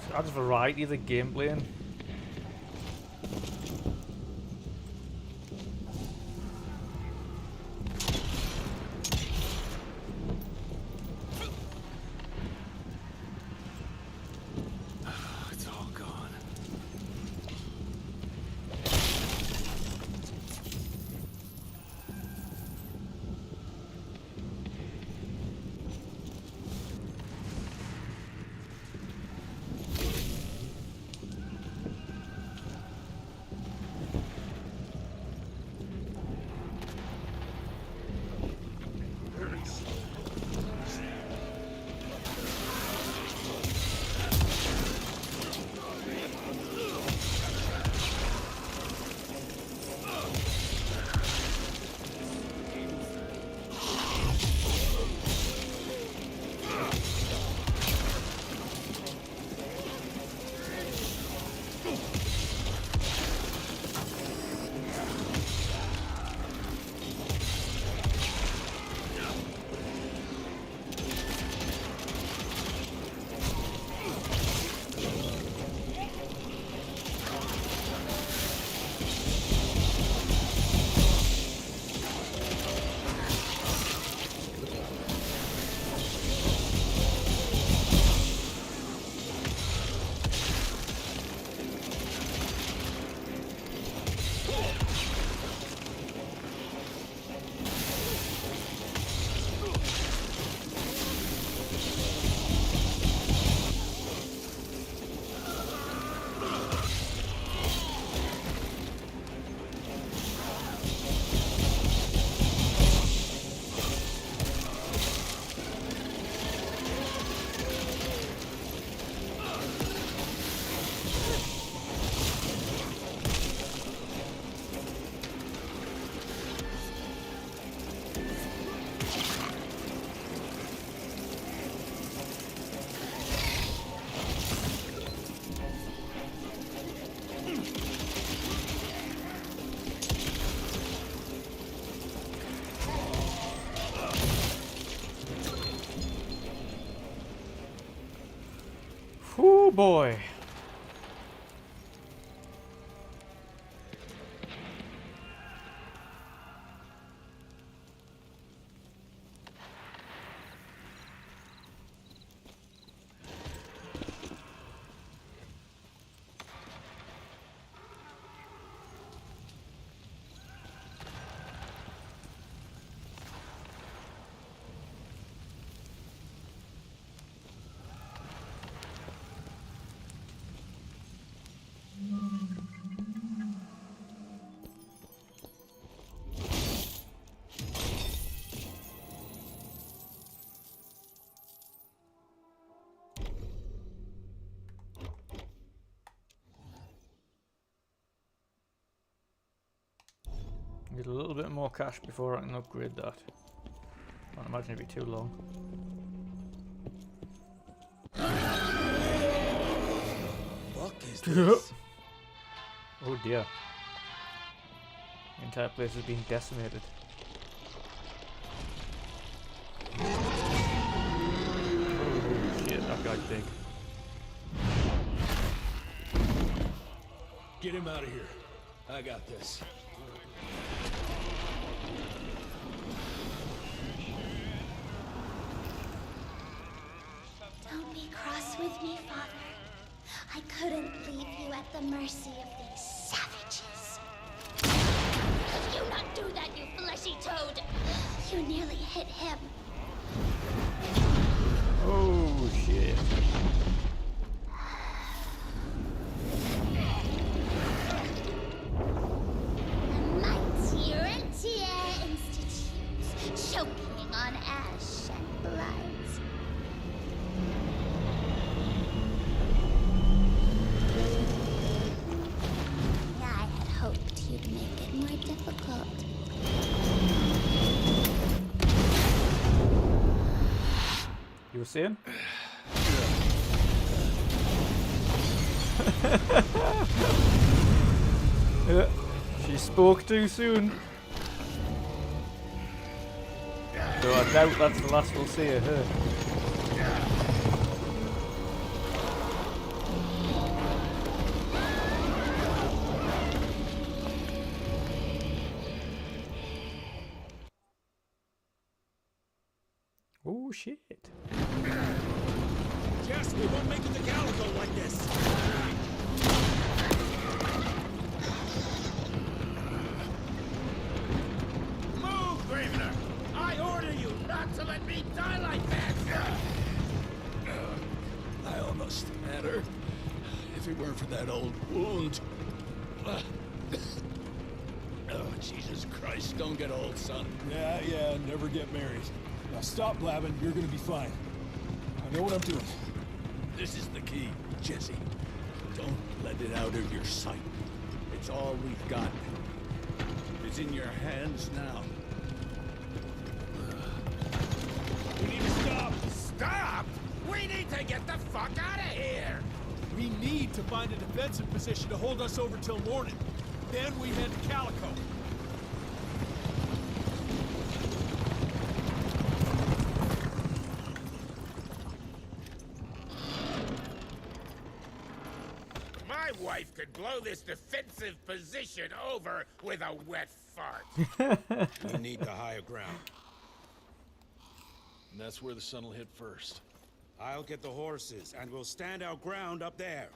It adds variety to the gameplay. It's all gone. Oh boy. Need a little bit more cash before I can upgrade that. Can't imagine it'd be too long. Fuck is this? Oh dear. The entire place has been decimated. Oh shit, that guy's big. Get him out of here. I got this. Don't be cross with me, Father. I couldn't leave you at the mercy of these savages. Could you not do that, you fleshy toad? You nearly hit him. Oh shit. The mighty Rentier Institute, choking on ash and blood. I had hoped you'd make it more difficult. You were saying? Yeah, she spoke too soon. So I doubt that's the last we'll see of her. Oh shit. Jess, we won't make it to Calico like this. Move, Gravener! I order you not to let me die like that! I almost had her. If it weren't for that old wound. Oh, Jesus Christ, don't get old, son. Yeah, never get married. Now stop blabbing, you're gonna be fine. I know what I'm doing. This is the key, Jesse. Don't let it out of your sight. It's all we've got. It's in your hands now. We need to stop! Stop! We need to get the fuck out of here! We need to find a defensive position to hold us over till morning. Then we head to Calico. My wife could blow this defensive position over with a wet fart. We need the higher ground. And that's where the sun will hit first. I'll get the horses, and we'll stand our ground up there.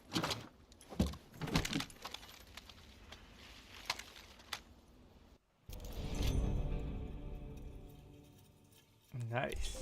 Nice.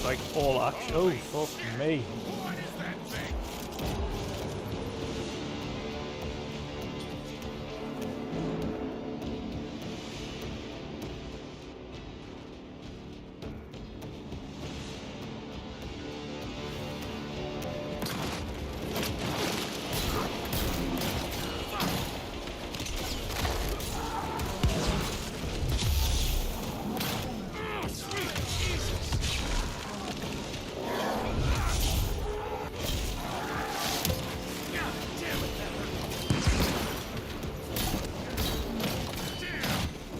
just like all action. Oh, fuck me.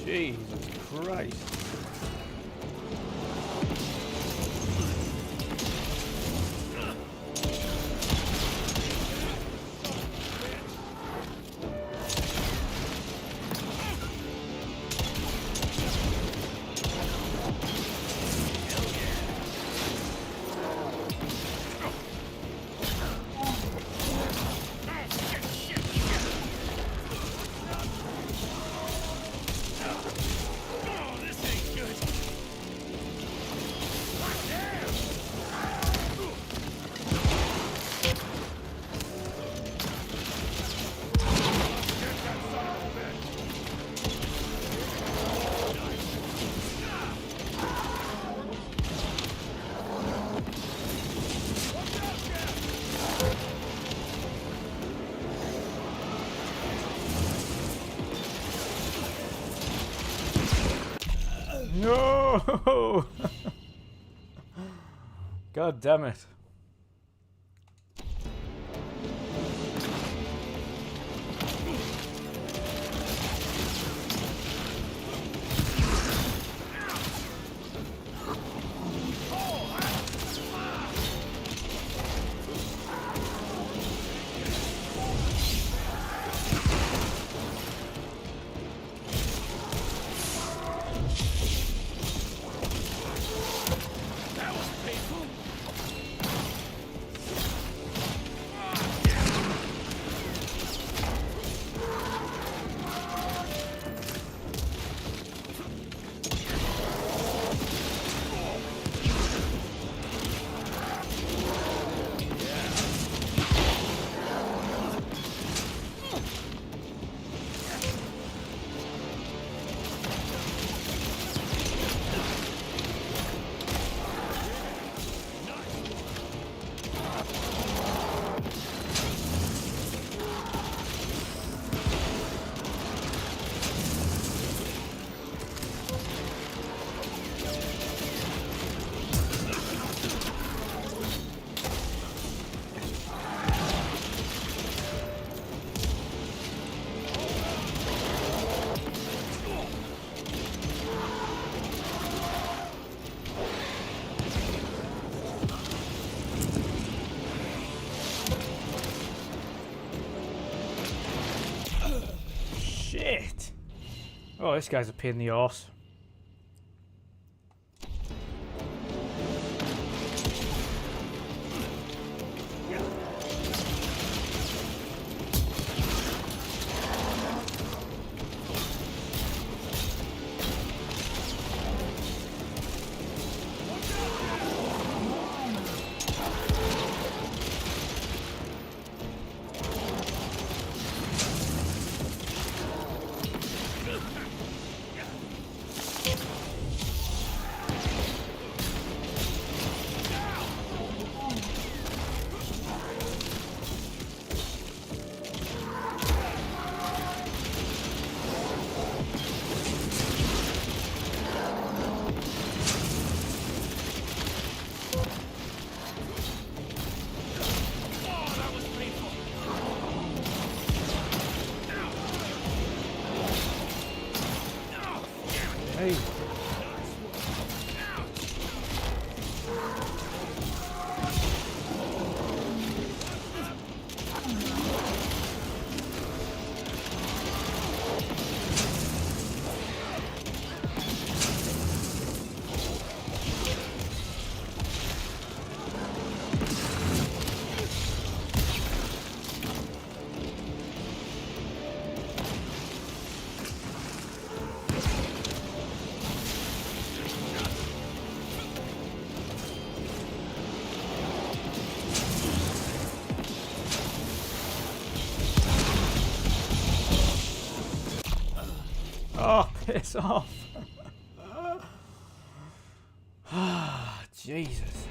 Jesus Christ. No! God damn it. Shit! Oh, this guy's a pain in the arse. piss off. Jesus.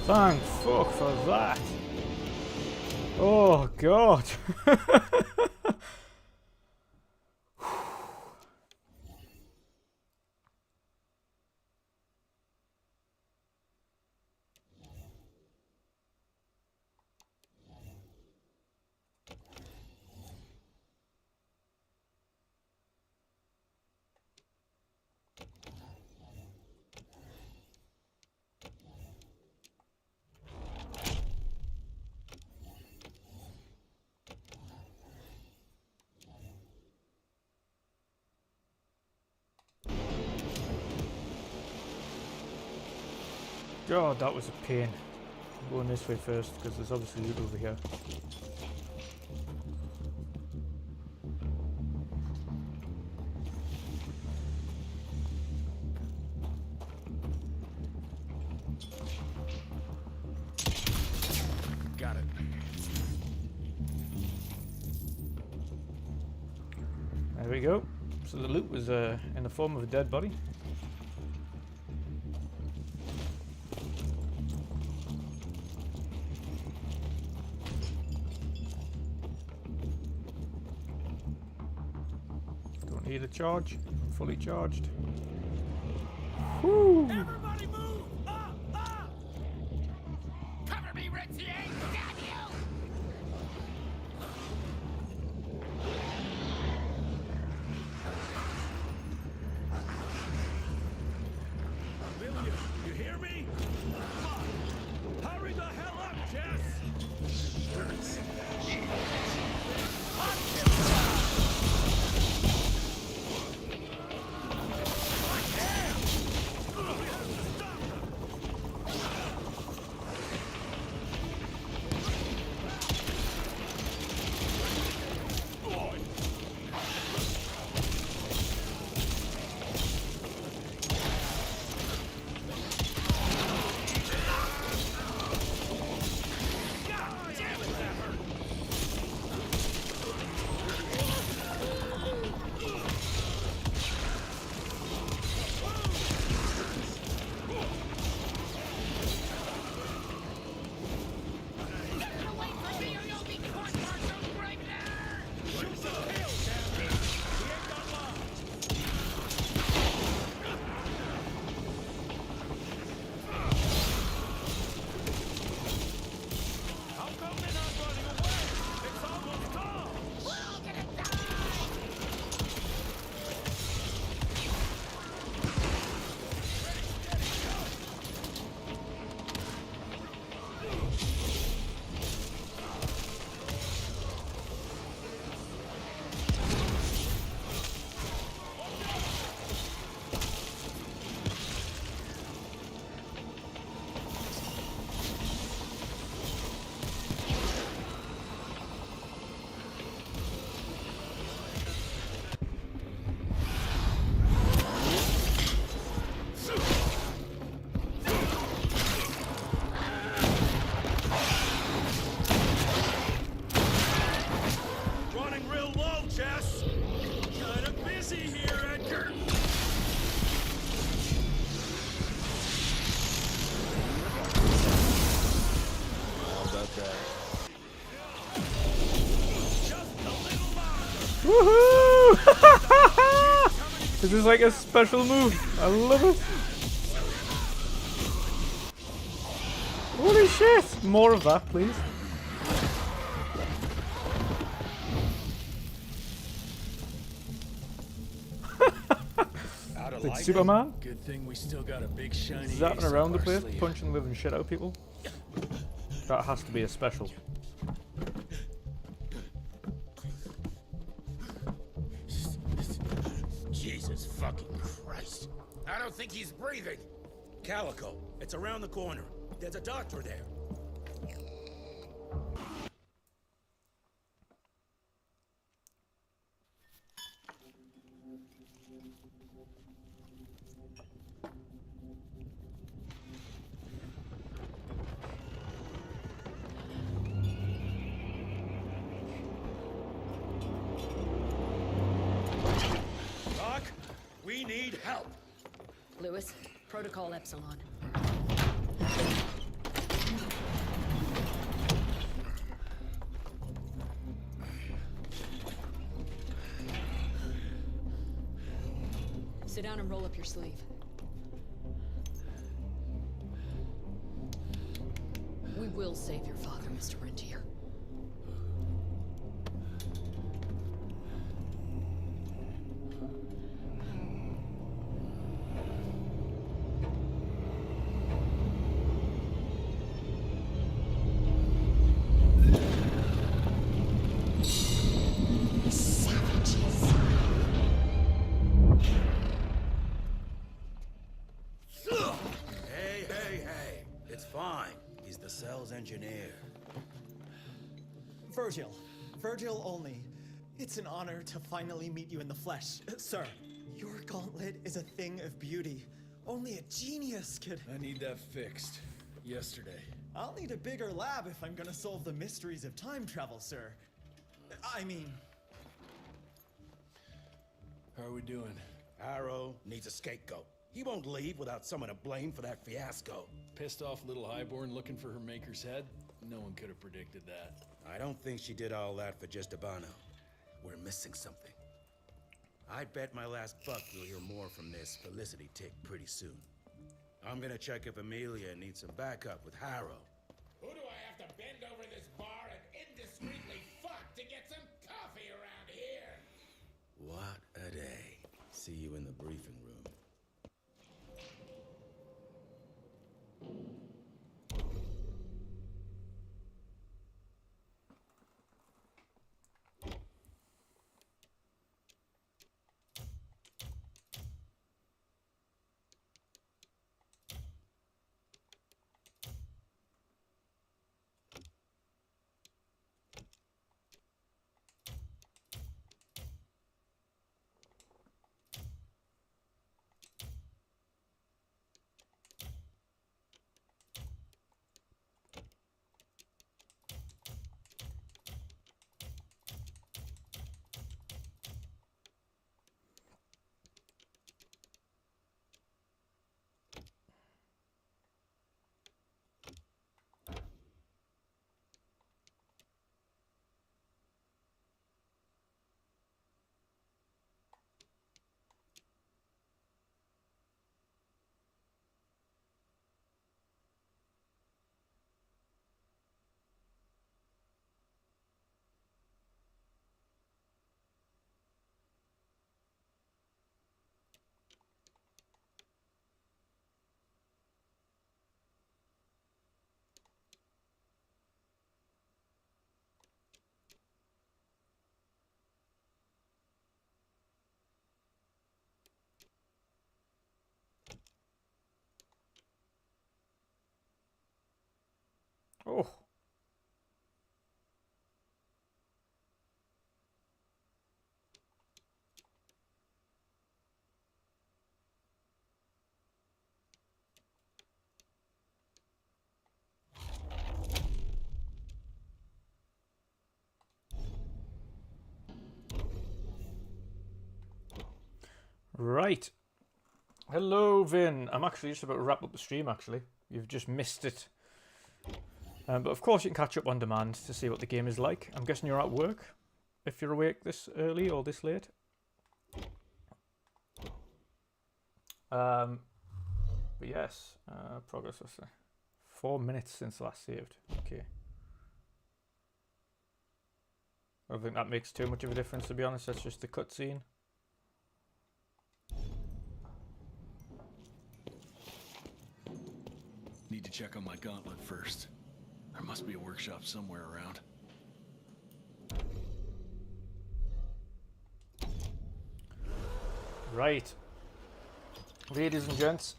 Thank fuck for that. Oh god. God, that was a pain. I'm going this way first because there's obviously loot over here. Got it. There we go. So the loot was in the form of a dead body. Need a charge. I'm fully charged. Whoo! Everybody move! Up! Up! Cover me, Ritzy! Damn you! Amelia, you hear me? Fuck! Hurry the hell up, Jess! Woohoo! This is like a special move. I love it. Holy shit! More of that, please. Big Superman. Good thing we still got a big shiny Zapping ace around up the our place, sleeve. punching the living shit out of people. That has to be a special. Jesus fucking Christ. I don't think he's breathing. Calico, it's around the corner. There's a doctor there. Doc, we need help. Lewis, Protocol Epsilon. Sit down and roll up your sleeve. We will save your father, Mr. Rentier. Hey. It's fine. He's the cell's engineer. Virgil only. It's an honor to finally meet you in the flesh. Sir, your gauntlet is a thing of beauty. Only a genius could... I need that fixed. Yesterday. I'll need a bigger lab if I'm gonna solve the mysteries of time travel, sir. I mean... How are we doing? Arrow needs a scapegoat. He won't leave without someone to blame for that fiasco. Pissed off little highborn looking for her maker's head? No one could have predicted that. I don't think she did all that for just Abano. We're missing something. I bet my last buck we'll hear more from this Felicity tick pretty soon. I'm gonna check if Amelia needs some backup with Harrow. Who do I have to bend over this bar and indiscreetly fuck to get some coffee around here? What a day. See you in the briefing room. Oh. Right. Hello, Vin. I'm actually just about to wrap up the stream, actually. You've just missed it. But of course you can catch up on demand to see what the game is like. I'm guessing you're at work? if you're awake this early or this late. But yes, progress, let's say. 4 minutes since last saved. Okay. I don't think that makes too much of a difference, to be honest. That's just the cutscene. Need to check on my gauntlet first. There must be a workshop somewhere around. Right. Ladies and gents.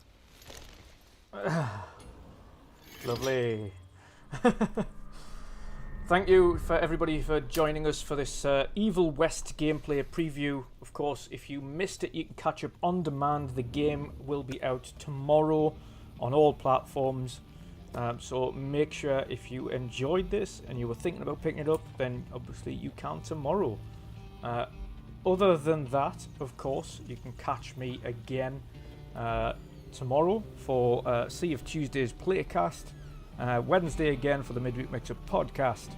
Lovely. Thank you for everybody for joining us for this Evil West gameplay preview. Of course, if you missed it, you can catch up on demand. The game will be out tomorrow on all platforms. So make sure if you enjoyed this and you were thinking about picking it up, then obviously you can tomorrow. Other than that, of course, you can catch me again tomorrow for Sea of Tuesday's Playcast. Wednesday again for the Midweek Mix-Up podcast.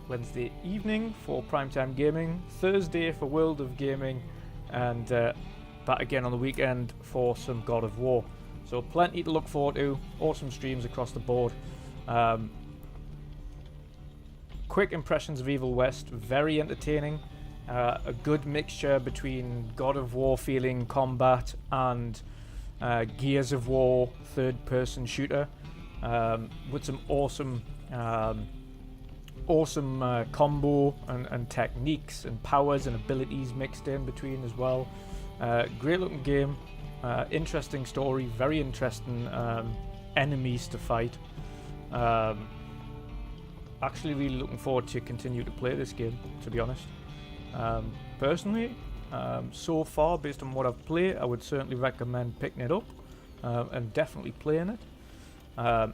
Wednesday evening for Primetime Gaming. Thursday for World of Gaming. And back again on the weekend for some God of War. So plenty to look forward to. Awesome streams across the board. Quick impressions of Evil West. Very entertaining. A good mixture between God of War feeling combat and Gears of War third-person shooter. With some awesome combo and techniques and powers and abilities mixed in between as well. Great looking game, interesting story, very interesting enemies to fight. Actually really looking forward to continue to play this game, to be honest. Personally, so far based on what I've played, I would certainly recommend picking it up and definitely playing it.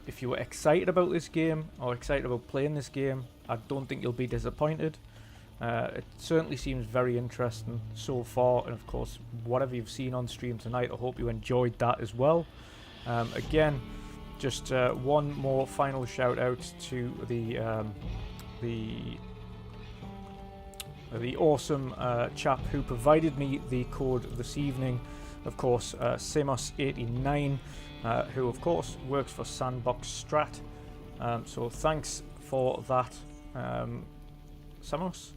If you were excited about this game or excited about playing this game, I don't think you'll be disappointed. It certainly seems very interesting so far, and of course whatever you've seen on stream tonight, I hope you enjoyed that as well. Again, just one more final shout out to the awesome chap who provided me the code this evening, of course, Samos89, who of course works for Sandbox Strat. So thanks for that, Samos.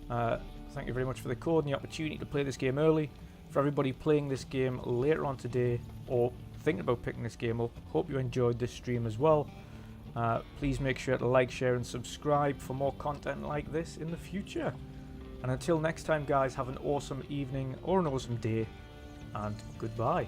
Thank you very much for the code and the opportunity to play this game early. For everybody playing this game later on today or thinking about picking this game up, hope you enjoyed this stream as well. Please make sure to like, share and subscribe for more content like this in the future. And until next time guys, have an awesome evening or an awesome day, and goodbye.